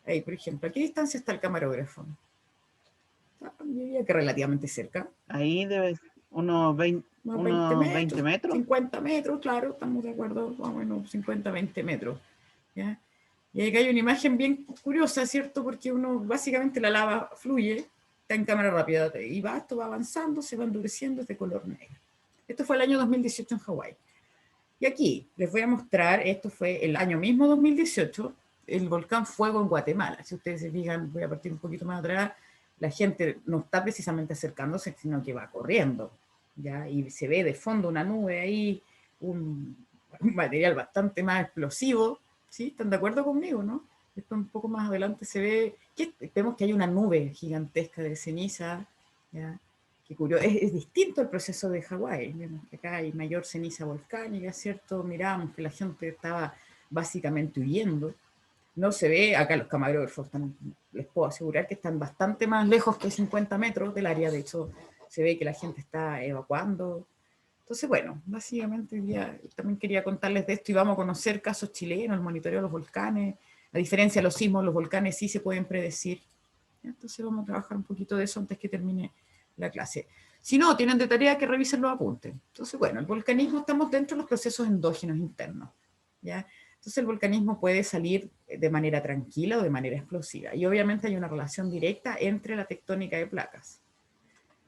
Ahí, por ejemplo, ¿a qué distancia está el camarógrafo? Yo diría que relativamente cerca. Ahí debe unos 20, Unos 20 unos 20 metros, metros. 50 metros, claro, estamos de acuerdo, más o menos 50, 20 metros. ¿Ya? Y acá hay una imagen bien curiosa, ¿cierto? Porque uno, básicamente la lava fluye, está en cámara rápida, y va, esto va avanzando, se va endureciendo, es de color negro. Esto fue el año 2018 en Hawái. Y aquí les voy a mostrar, esto fue el año mismo 2018, el volcán Fuego en Guatemala. Si ustedes se fijan, voy a partir un poquito más atrás, la gente no está precisamente acercándose, sino que va corriendo, ¿ya? Y se ve de fondo una nube ahí, un material bastante más explosivo, ¿sí? ¿Están de acuerdo conmigo, no? Esto un poco más adelante se ve, vemos que hay una nube gigantesca de ceniza, ¿ya? Qué curioso, es distinto el proceso de Hawái. Vemos que acá hay mayor ceniza volcánica, ¿cierto? Miramos que la gente estaba básicamente huyendo. No se ve, acá los camarógrafos están, les puedo asegurar que están bastante más lejos que 50 metros del área, de hecho se ve que la gente está evacuando. Entonces, bueno, básicamente ya también quería contarles de esto y vamos a conocer casos chilenos, el monitoreo de los volcanes. A diferencia de los sismos, los volcanes sí se pueden predecir. Entonces vamos a trabajar un poquito de eso antes que termine la clase. Si no, tienen de tarea que revisen los apuntes. Entonces, bueno, el volcanismo, estamos dentro de los procesos endógenos internos, ¿ya? Entonces el volcanismo puede salir de manera tranquila o de manera explosiva. Y obviamente hay una relación directa entre la tectónica de placas.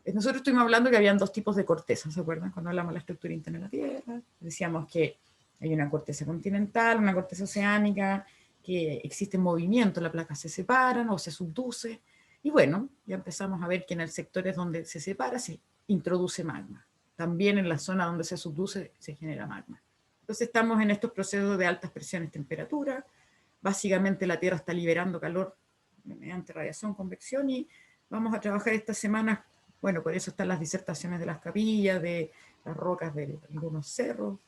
Nosotros estuvimos hablando que habían dos tipos de corteza, ¿se acuerdan? Cuando hablamos de la estructura interna de la Tierra, decíamos que hay una corteza continental, una corteza oceánica, que existe movimiento, las placas se separan o se subduce, y bueno, ya empezamos a ver que en el sectores donde se separa se introduce magma. También en la zona donde se subduce se genera magma. Entonces estamos en estos procesos de altas presiones, temperatura, básicamente la Tierra está liberando calor mediante radiación, convección, y vamos a trabajar esta semana. Bueno, por eso están las disertaciones de las capillas, de las rocas de algunos cerros.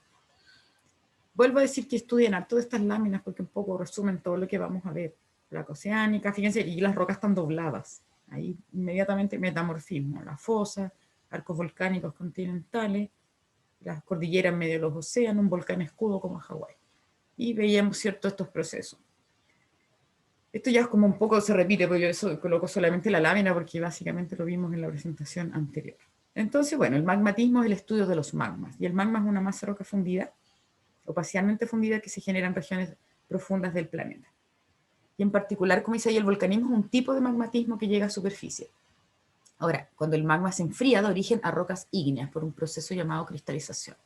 Vuelvo a decir que estudien harto de estas láminas porque un poco resumen todo lo que vamos a ver. Placa oceánica, fíjense, y las rocas están dobladas. Ahí inmediatamente metamorfismo, la fosa, arcos volcánicos continentales, las cordilleras en medio de los océanos, un volcán escudo como Hawái. Y veíamos, ¿cierto?, estos procesos. Esto ya es como un poco se repite, porque yo eso coloco solamente la lámina porque básicamente lo vimos en la presentación anterior. Entonces, bueno, el magmatismo es el estudio de los magmas. Y el magma es una masa de roca fundida, o parcialmente fundida, que se genera en regiones profundas del planeta. Y en particular, como dice ahí, el volcanismo es un tipo de magmatismo que llega a superficie. Ahora, cuando el magma se enfría, da origen a rocas ígneas por un proceso llamado cristalización.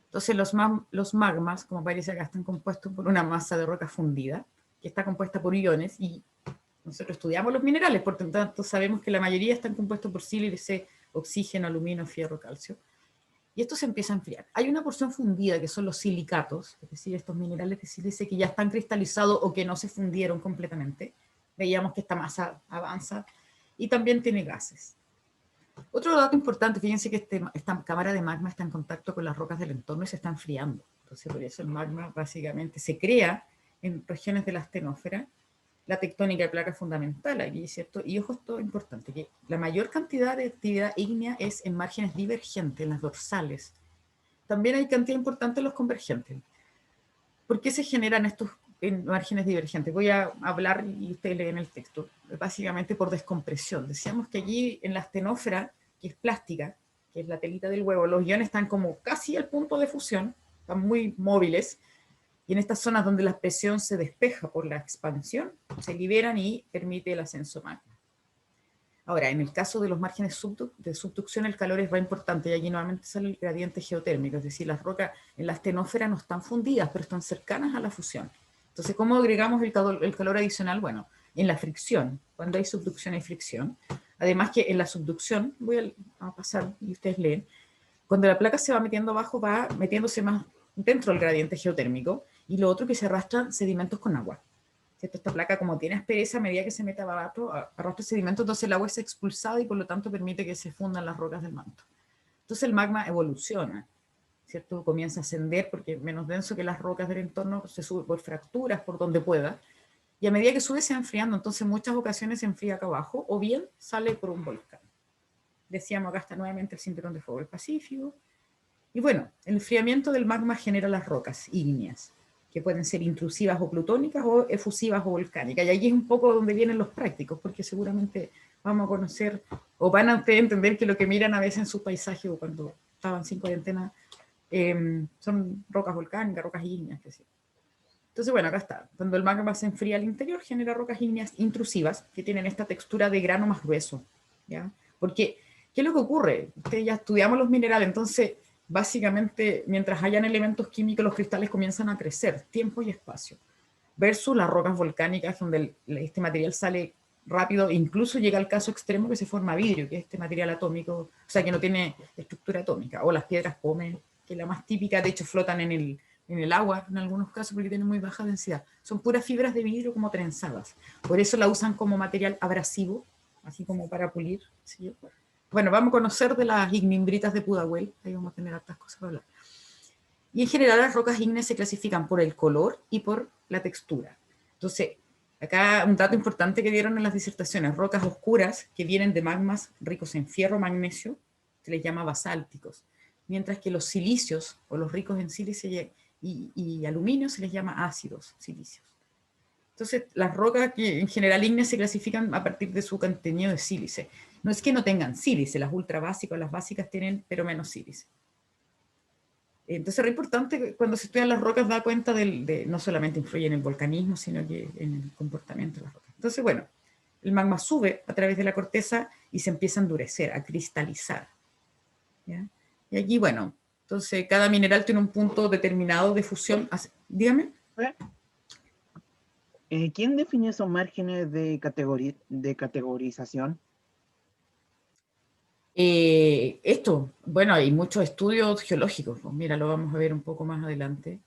Entonces, los magmas, como parece acá, están compuestos por una masa de roca fundida, que está compuesta por iones, y nosotros estudiamos los minerales, por lo tanto sabemos que la mayoría están compuestos por sílice, oxígeno, aluminio, fierro, calcio. Y esto se empieza a enfriar. Hay una porción fundida que son los silicatos, es decir, estos minerales de sílice que ya están cristalizados o que no se fundieron completamente. Veíamos que esta masa avanza y también tiene gases. Otro dato importante, fíjense que esta cámara de magma está en contacto con las rocas del entorno y se está enfriando. Entonces por eso el magma básicamente se crea en regiones de la astenósfera, la tectónica de placas fundamental aquí, ¿cierto? Y ojo, esto es importante, que la mayor cantidad de actividad ígnea es en márgenes divergentes, en las dorsales. También hay cantidad importante en los convergentes. ¿Por qué se generan estos en márgenes divergentes? Voy a hablar y ustedes leen el texto. Básicamente por descompresión. Decíamos que allí en la astenósfera que es plástica, que es la telita del huevo, los iones están como casi al punto de fusión, están muy móviles, y en estas zonas donde la presión se despeja por la expansión, se liberan y permite el ascenso magma. Ahora, en el caso de los márgenes de subducción, el calor es muy importante, y aquí nuevamente sale el gradiente geotérmico, es decir, las rocas en la astenósfera no están fundidas, pero están cercanas a la fusión. Entonces, ¿cómo agregamos el calor adicional? Bueno, en la fricción, cuando hay subducción hay fricción. Además que en la subducción, voy a pasar y ustedes leen, cuando la placa se va metiendo abajo, va metiéndose más dentro del gradiente geotérmico, y lo otro que se arrastran sedimentos con agua. ¿Cierto? Esta placa, como tiene aspereza, a medida que se mete abajo, arrastra sedimentos, entonces el agua es expulsada y por lo tanto permite que se fundan las rocas del manto. Entonces el magma evoluciona, ¿cierto? Comienza a ascender porque es menos denso que las rocas del entorno, se sube por fracturas, por donde pueda, y a medida que sube se va enfriando, entonces en muchas ocasiones se enfría acá abajo, o bien sale por un volcán. Decíamos, acá está nuevamente el cinturón de fuego del Pacífico. Y bueno, el enfriamiento del magma genera las rocas ígneas, que pueden ser intrusivas o plutónicas, o efusivas o volcánicas. Y allí es un poco donde vienen los prácticos, porque seguramente vamos a conocer, o van a ustedes entender que lo que miran a veces en sus paisajes, o cuando estaban sin cuarentena, son rocas volcánicas, rocas ígneas, que sí. Entonces, bueno, acá está. Cuando el magma se enfría al interior, genera rocas ígneas intrusivas, que tienen esta textura de grano más grueso, ¿ya? Porque, ¿qué es lo que ocurre? Ustedes ya estudiamos los minerales, entonces básicamente, mientras hayan elementos químicos, los cristales comienzan a crecer, tiempo y espacio, versus las rocas volcánicas, donde este material sale rápido, incluso llega al caso extremo que se forma vidrio, que es este material atómico, o sea, que no tiene estructura atómica, o las piedras pómez, que es la más típica, de hecho flotan en el agua, en algunos casos, porque tienen muy baja densidad. Son puras fibras de vidrio como trenzadas, por eso la usan como material abrasivo, así como para pulir, ¿sí? Bueno, vamos a conocer de las ignimbritas de Pudahuel, ahí vamos a tener hartas cosas para hablar. Y en general las rocas ígneas se clasifican por el color y por la textura. Entonces, acá un dato importante que dieron en las disertaciones, rocas oscuras que vienen de magmas ricos en fierro, magnesio, se les llama basálticos, mientras que los silicios, o los ricos en sílice y aluminio, se les llama ácidos silicios. Entonces, las rocas que en general ígneas se clasifican a partir de su contenido de sílice. No es que no tengan sílice, las ultra básicas, las básicas tienen, pero menos sílice. Entonces, es importante que cuando se estudian las rocas da cuenta de no solamente influye en el volcanismo, sino que en el comportamiento de las rocas. Entonces, bueno, el magma sube a través de la corteza y se empieza a endurecer, a cristalizar, ¿ya? Y aquí, bueno, entonces cada mineral tiene un punto determinado de fusión. Dígame. ¿Quién define esos márgenes de categorización? Bueno, hay muchos estudios geológicos, pues mira, lo vamos a ver un poco más adelante.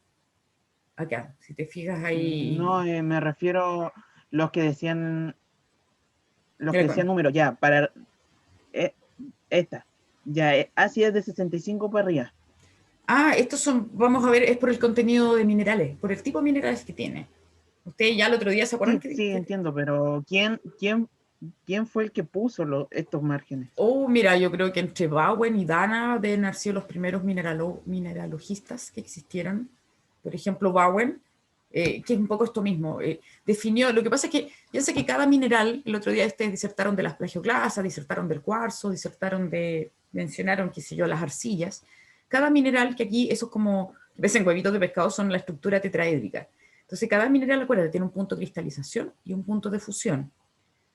Acá, si te fijas ahí. No, me refiero a los que decían Mira, números, ya, para esta, ya, así es de 65 para arriba. estos son, vamos a ver, es por el contenido de minerales, por el tipo de minerales que tiene. Ustedes ya el otro día se acuerdan Sí, sí, entiendo, pero ¿quién fue el que puso estos márgenes? Mira, yo creo que entre Bowen y Dana deben haber sido los primeros mineralogistas que existieron. Por ejemplo, Bowen, que es un poco esto mismo, definió, lo que pasa es que piensa que cada mineral, el otro día disertaron de las plagioclasas, disertaron del cuarzo, mencionaron, qué sé yo, las arcillas. Cada mineral, que aquí, eso es como, ves en huevitos de pescado, son la estructura tetraédrica. Entonces, cada mineral, acuérdate, tiene un punto de cristalización y un punto de fusión.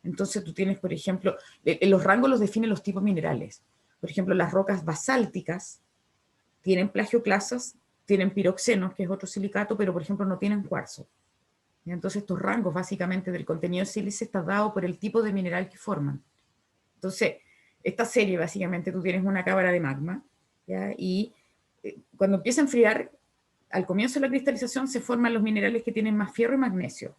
Entonces tú tienes, por ejemplo, los rangos los definen los tipos minerales. Por ejemplo, las rocas basálticas tienen plagioclasas, tienen piroxenos, que es otro silicato, pero por ejemplo no tienen cuarzo. Y entonces estos rangos básicamente del contenido de sílice está dado por el tipo de mineral que forman. Entonces, esta serie básicamente tú tienes una cámara de magma, ¿ya? Y cuando empieza a enfriar, al comienzo de la cristalización se forman los minerales que tienen más fierro y magnesio.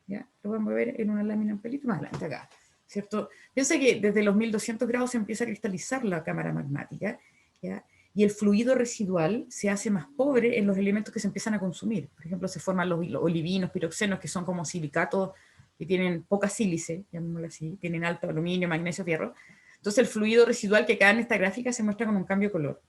¿Ya? Lo vamos a ver en una lámina un pelito más adelante acá, ¿cierto? Piensa que desde los 1200 grados se empieza a cristalizar la cámara magmática, ¿ya? Y el fluido residual se hace más pobre en los elementos que se empiezan a consumir. Por ejemplo, se forman los olivinos, piroxenos, que son como silicatos que tienen poca sílice, llamémoslo así, tienen alto aluminio, magnesio, fierro. Entonces el fluido residual que acá en esta gráfica se muestra con un cambio de color.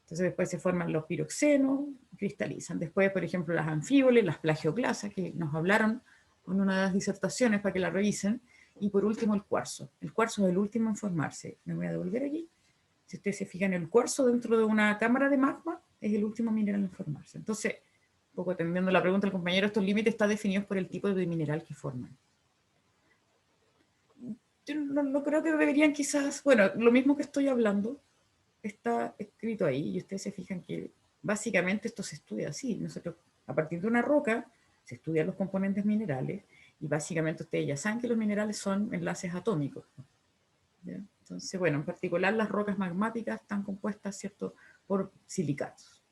Entonces después se forman los piroxenos, cristalizan. Después, por ejemplo, las anfíboles, las plagioclasas, que nos hablaron con una de las disertaciones para que la revisen, y por último el cuarzo. El cuarzo es el último en formarse. Me voy a devolver aquí. Si ustedes se fijan, el cuarzo dentro de una cámara de magma es el último mineral en formarse. Entonces, un poco atendiendo la pregunta del compañero, estos límites están definidos por el tipo de mineral que forman. Yo no creo que deberían quizás, bueno, lo mismo que estoy hablando está escrito ahí, y ustedes se fijan que básicamente esto se estudia así. Nosotros, a partir de una roca, se estudian los componentes minerales, y básicamente ustedes ya saben que los minerales son enlaces atómicos, ¿ya? Entonces, bueno, en particular las rocas magmáticas están compuestas, ¿cierto?, por silicatos.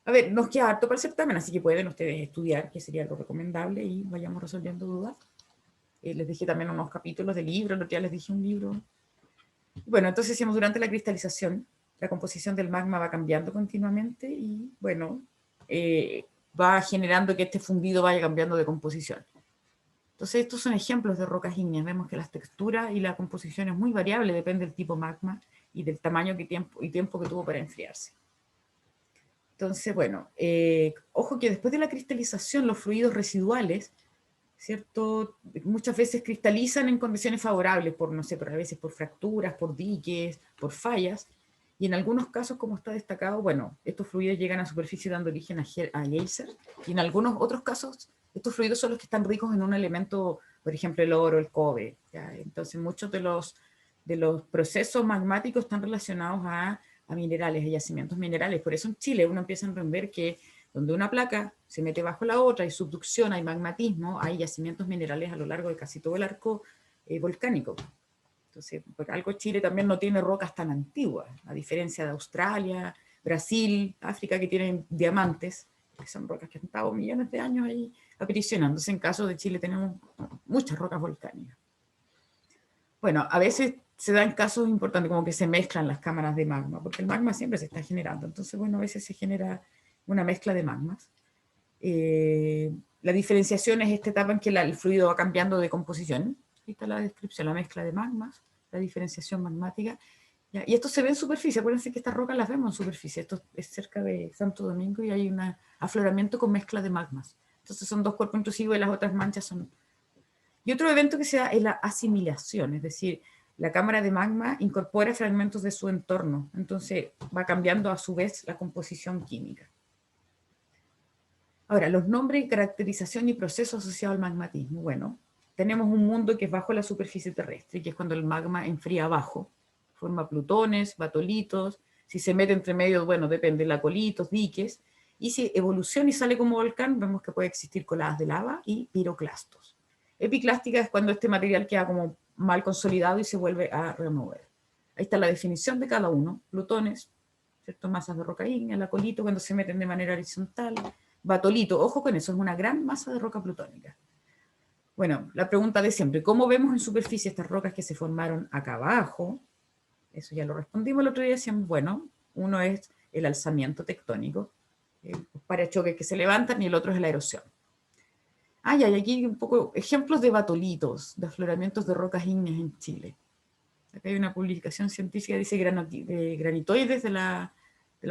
A ver, nos queda harto para el certamen, así que pueden ustedes estudiar, que sería lo recomendable, y vayamos resolviendo dudas. Les dije también unos capítulos de libros, el otro día les dije un libro. Bueno, entonces decíamos, durante la cristalización, la composición del magma va cambiando continuamente y, bueno, va generando que este fundido vaya cambiando de composición. Entonces, estos son ejemplos de rocas ígneas. Vemos que las texturas y la composición es muy variable, depende del tipo magma y del tamaño y tiempo que tuvo para enfriarse. Entonces, bueno, ojo que después de la cristalización, los fluidos residuales, ¿cierto?, muchas veces cristalizan en condiciones favorables, por, no sé, por a veces por fracturas, por diques, por fallas, y en algunos casos, como está destacado, bueno, estos fluidos llegan a superficie dando origen a geyser, y en algunos otros casos, estos fluidos son los que están ricos en un elemento, por ejemplo, el oro, el cobre, ¿ya? Entonces muchos de los procesos magmáticos están relacionados a minerales, a yacimientos minerales. Por eso en Chile uno empieza a entender que donde una placa se mete bajo la otra, hay subducción, hay magmatismo, hay yacimientos minerales a lo largo de casi todo el arco volcánico. Entonces, por algo Chile también no tiene rocas tan antiguas, a diferencia de Australia, Brasil, África, que tienen diamantes, que son rocas que han estado millones de años ahí aparicionándose. En caso de Chile tenemos muchas rocas volcánicas. Bueno, a veces se dan casos importantes, como que se mezclan las cámaras de magma, porque el magma siempre se está generando. Entonces, bueno, a veces se genera una mezcla de magmas. La diferenciación es esta etapa en que el fluido va cambiando de composición. Ahí está la descripción, la mezcla de magmas, la diferenciación magmática. ¿Ya? Y esto se ve en superficie. Acuérdense que estas rocas las vemos en superficie. Esto es cerca de Santo Domingo y hay un afloramiento con mezcla de magmas. Entonces son dos cuerpos intrusivos y las otras manchas son... Y otro evento que se da es la asimilación, es decir, la cámara de magma incorpora fragmentos de su entorno. Entonces va cambiando a su vez la composición química. Ahora, los nombres, caracterización y proceso asociado al magmatismo. Bueno, tenemos un mundo que es bajo la superficie terrestre, que es cuando el magma enfría abajo, forma plutones, batolitos, si se mete entre medio, bueno, depende, lacolitos, diques, y si evoluciona y sale como volcán, vemos que puede existir coladas de lava y piroclastos. Epiclástica es cuando este material queda como mal consolidado y se vuelve a remover. Ahí está la definición de cada uno, plutones, ¿cierto?, masas de roca ígnea, lacolito cuando se meten de manera horizontal, batolito, ojo con eso, es una gran masa de roca plutónica. Bueno, la pregunta de siempre, ¿cómo vemos en superficie estas rocas que se formaron acá abajo? Eso ya lo respondimos el otro día, decíamos, bueno, uno es el alzamiento tectónico, los parachoques que se levantan, y el otro es la erosión. Y hay aquí un poco ejemplos de batolitos, de afloramientos de rocas ígneas en Chile. Acá hay una publicación científica que dice de granitoides de la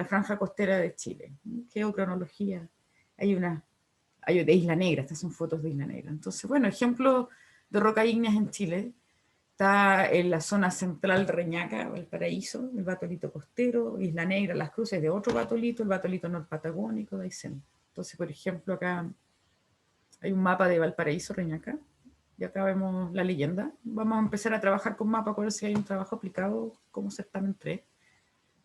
franja costera de Chile. Geocronología. Hay de Isla Negra, estas son fotos de Isla Negra. Entonces, bueno, ejemplos de rocas ígneas en Chile. Está en la zona central de Reñaca, Valparaíso, el batolito costero, Isla Negra, Las Cruces de otro batolito, el batolito norpatagónico de Aysén. Entonces, por ejemplo, acá hay un mapa de Valparaíso, Reñaca, y acá vemos la leyenda. Vamos a empezar a trabajar con mapa, a ver si hay un trabajo aplicado como certamen 3.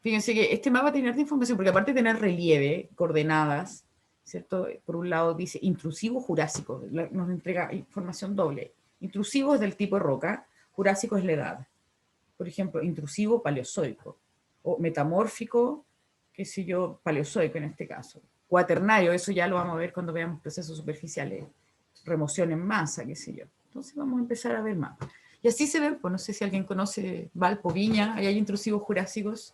Fíjense que este mapa tiene harta información, porque aparte de tener relieve, coordenadas, ¿cierto? Por un lado dice intrusivo jurásico, nos entrega información doble. Intrusivo es del tipo de roca, jurásico es la edad. Por ejemplo, intrusivo paleozoico, o metamórfico, qué sé yo, paleozoico en este caso. Cuaternario, eso ya lo vamos a ver cuando veamos procesos superficiales, remoción en masa, qué sé yo. Entonces vamos a empezar a ver más. Y así se ven, pues no sé si alguien conoce Valpo, Viña, ahí hay intrusivos jurásicos.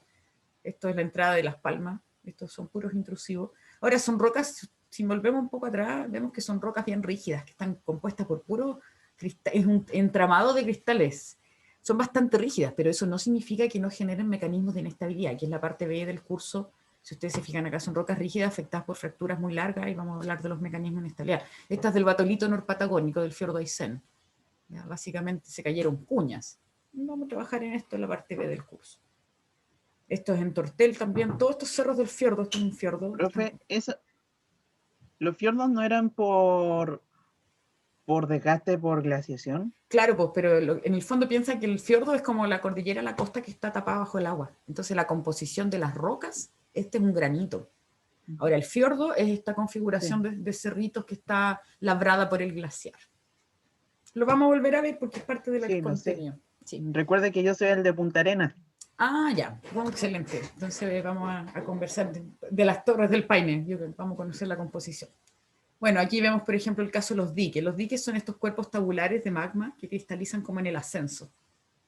Esto es la entrada de Las Palmas, estos son puros intrusivos. Ahora son rocas, si volvemos un poco atrás, vemos que son rocas bien rígidas, que están compuestas por puro cristal, es un entramado de cristales. Son bastante rígidas, pero eso no significa que no generen mecanismos de inestabilidad, que es la parte B del curso. Si ustedes se fijan acá, son rocas rígidas afectadas por fracturas muy largas, y vamos a hablar de los mecanismos de inestabilidad. Esta es del batolito norpatagónico, del fiordo Aysén. Básicamente se cayeron cuñas. Vamos a trabajar en esto en la parte B del curso. Esto es en Tortel también, todos estos cerros del fiordo, esto es un fiordo. Profe, los fiordos no eran por desgaste, por glaciación. Claro, pues, pero en el fondo piensa que el fiordo es como la cordillera, la costa que está tapada bajo el agua. Entonces la composición de las rocas, este es un granito. Ahora, el fiordo es esta configuración de cerritos que está labrada por el glaciar. Lo vamos a volver a ver porque es parte del Sí, lo sé. contenido. Sí. Recuerde que yo soy el de Punta Arenas. Ah, ya, bueno, excelente. Entonces vamos a conversar de las Torres del Paine. Vamos a conocer la composición. Bueno, aquí vemos, por ejemplo, el caso de los diques. Los diques son estos cuerpos tabulares de magma que cristalizan como en el ascenso.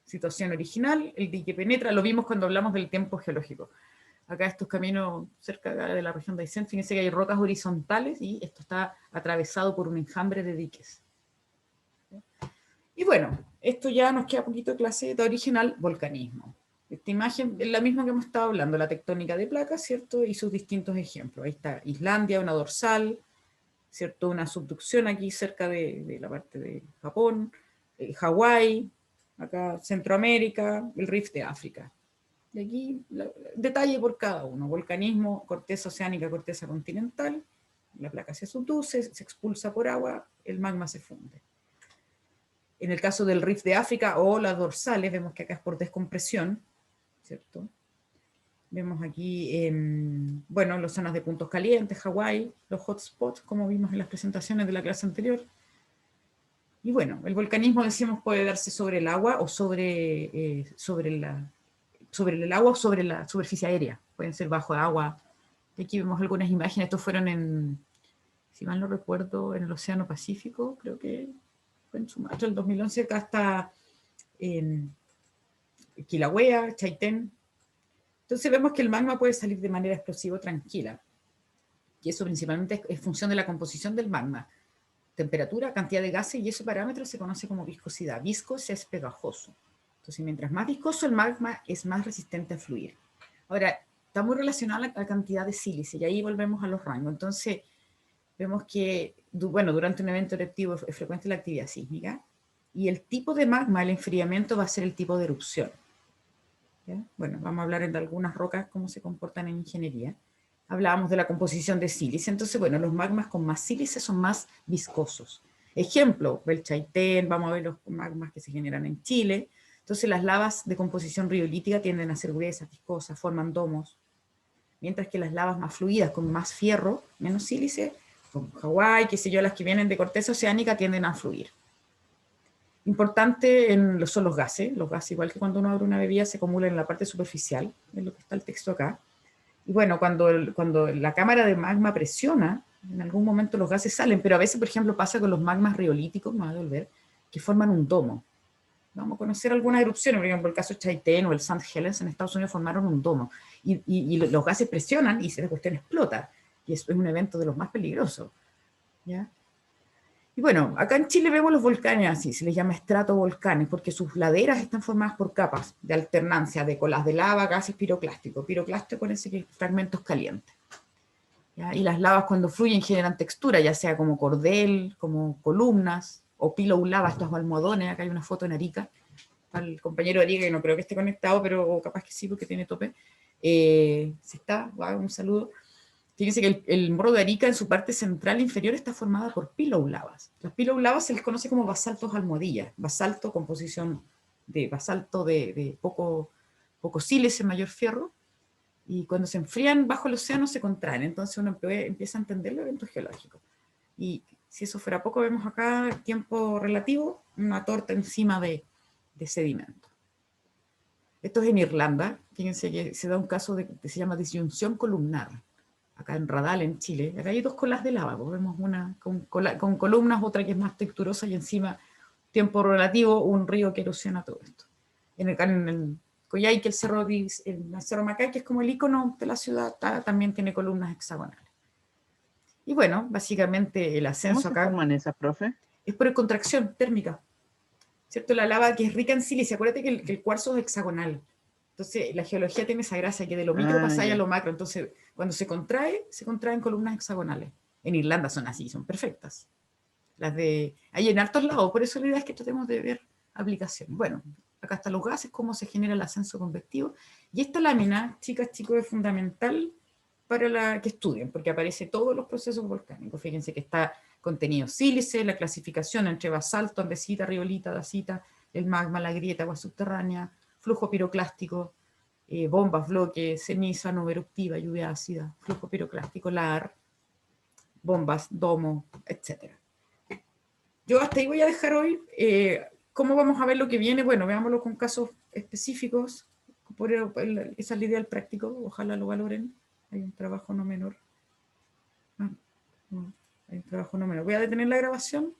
Situación original, el dique penetra, lo vimos cuando hablamos del tiempo geológico. Acá estos caminos cerca de la región de Aysén, fíjense que hay rocas horizontales y esto está atravesado por un enjambre de diques. Y bueno, esto ya nos queda poquito de clase de original, volcanismo. Esta imagen es la misma que hemos estado hablando, la tectónica de placas, ¿cierto? Y sus distintos ejemplos. Ahí está Islandia, una dorsal, ¿cierto? Una subducción aquí cerca de la parte de Japón, Hawái, acá Centroamérica, el Rift de África. Y aquí detalle por cada uno. Volcanismo, corteza oceánica, corteza continental, la placa se subduce, se expulsa por agua, el magma se funde. En el caso del Rift de África o las dorsales, vemos que acá es por descompresión, ¿cierto? Vemos aquí, bueno, las zonas de puntos calientes, Hawái, los hotspots, como vimos en las presentaciones de la clase anterior. Y bueno, el volcanismo, decíamos, puede darse sobre el agua o sobre el agua o sobre la superficie aérea. Pueden ser bajo agua. Y aquí vemos algunas imágenes. Estos fueron en, si mal no recuerdo, en el Océano Pacífico, creo que fue en Sumatra, el 2011, acá está en Kilauea, Chaitén. Entonces vemos que el magma puede salir de manera explosiva o tranquila. Y eso principalmente es función de la composición del magma. Temperatura, cantidad de gases, y ese parámetro se conoce como viscosidad. Viscos es pegajoso. Entonces, mientras más viscoso el magma, es más resistente a fluir. Ahora, está muy relacionada a la cantidad de sílice, y ahí volvemos a los rangos. Entonces, vemos que, bueno, durante un evento eruptivo es frecuente la actividad sísmica, y el tipo de magma, el enfriamiento, va a ser el tipo de erupción. ¿Ya? Bueno, vamos a hablar de algunas rocas, cómo se comportan en ingeniería. Hablábamos de la composición de sílice. Entonces, bueno, los magmas con más sílice son más viscosos. Ejemplo, el Chaitén, vamos a ver los magmas que se generan en Chile. Entonces, las lavas de composición riolítica tienden a ser gruesas, viscosas, forman domos. Mientras que las lavas más fluidas, con más fierro, menos sílice, como Hawái, qué sé yo, las que vienen de corteza oceánica, tienden a fluir. Importante son los gases. Los gases, igual que cuando uno abre una bebida, se acumulan en la parte superficial, es lo que está el texto acá. Y bueno, cuando la cámara de magma presiona, en algún momento los gases salen, pero a veces, por ejemplo, pasa con los magmas riolíticos, me va a volver, que forman un domo. Vamos a conocer algunas erupciones, por ejemplo, el caso de Chaitén o el St. Helens en Estados Unidos formaron un domo. Y los gases presionan y la cuestión explota. Y eso es un evento de los más peligrosos. ¿Ya? Y bueno, acá en Chile vemos los volcanes así, se les llama estratovolcanes, porque sus laderas están formadas por capas de alternancia de colas de lava, gases piroclásticos. Piroclástico con ese fragmentos calientes. ¿Ya? Y las lavas cuando fluyen generan textura, ya sea como cordel, como columnas, o pillow lava, estos almohadones. Acá hay una foto en Arica, al compañero Arica, que no creo que esté conectado, pero capaz que sí, porque tiene tope. Si está, un saludo. Fíjense que el morro de Arica en su parte central inferior está formada por pillow lavas. Las pillow lavas se les conoce como basaltos almohadillas. Basalto, composición de basalto de poco sílice, mayor fierro. Y cuando se enfrían bajo el océano se contraen. Entonces uno empieza a entender los eventos geológicos. Y si eso fuera poco, vemos acá el tiempo relativo, una torta encima de sedimento. Esto es en Irlanda. Fíjense que se da un caso que se llama disyunción columnar. Acá en Radal, en Chile, acá hay dos colas de lava, pues vemos una con columnas, otra que es más texturosa, y encima, tiempo relativo, un río que erosiona todo esto. En el Coyhaique, el Cerro Macay, que es como el icono de la ciudad, también tiene columnas hexagonales. Y bueno, básicamente el ascenso ¿Cómo se acá forman esas, profe? es por contracción térmica, ¿cierto? La lava que es rica en sílice, acuérdate que el cuarzo es hexagonal. Entonces, la geología tiene esa gracia que de lo micro pasa a lo macro. Entonces, cuando se contraen columnas hexagonales. En Irlanda son así, son perfectas. Hay en hartos lados, por eso la idea es que tratemos de ver aplicaciones. Bueno, acá están los gases, cómo se genera el ascenso convectivo. Y esta lámina, chicas, chicos, es fundamental para que estudien, porque aparece todos los procesos volcánicos. Fíjense que está contenido sílice, la clasificación entre basalto, andesita, riolita, dacita, el magma, la grieta, agua subterránea, flujo piroclástico, bombas, bloques, ceniza, nube eruptiva, lluvia ácida, flujo piroclástico, lahar, bombas, domo, etc. Yo hasta ahí voy a dejar hoy. ¿Cómo vamos a ver lo que viene? Bueno, veámoslo con casos específicos. Esa es la idea del práctico, ojalá lo valoren. Hay un trabajo no menor. Hay un trabajo no menor. Voy a detener la grabación.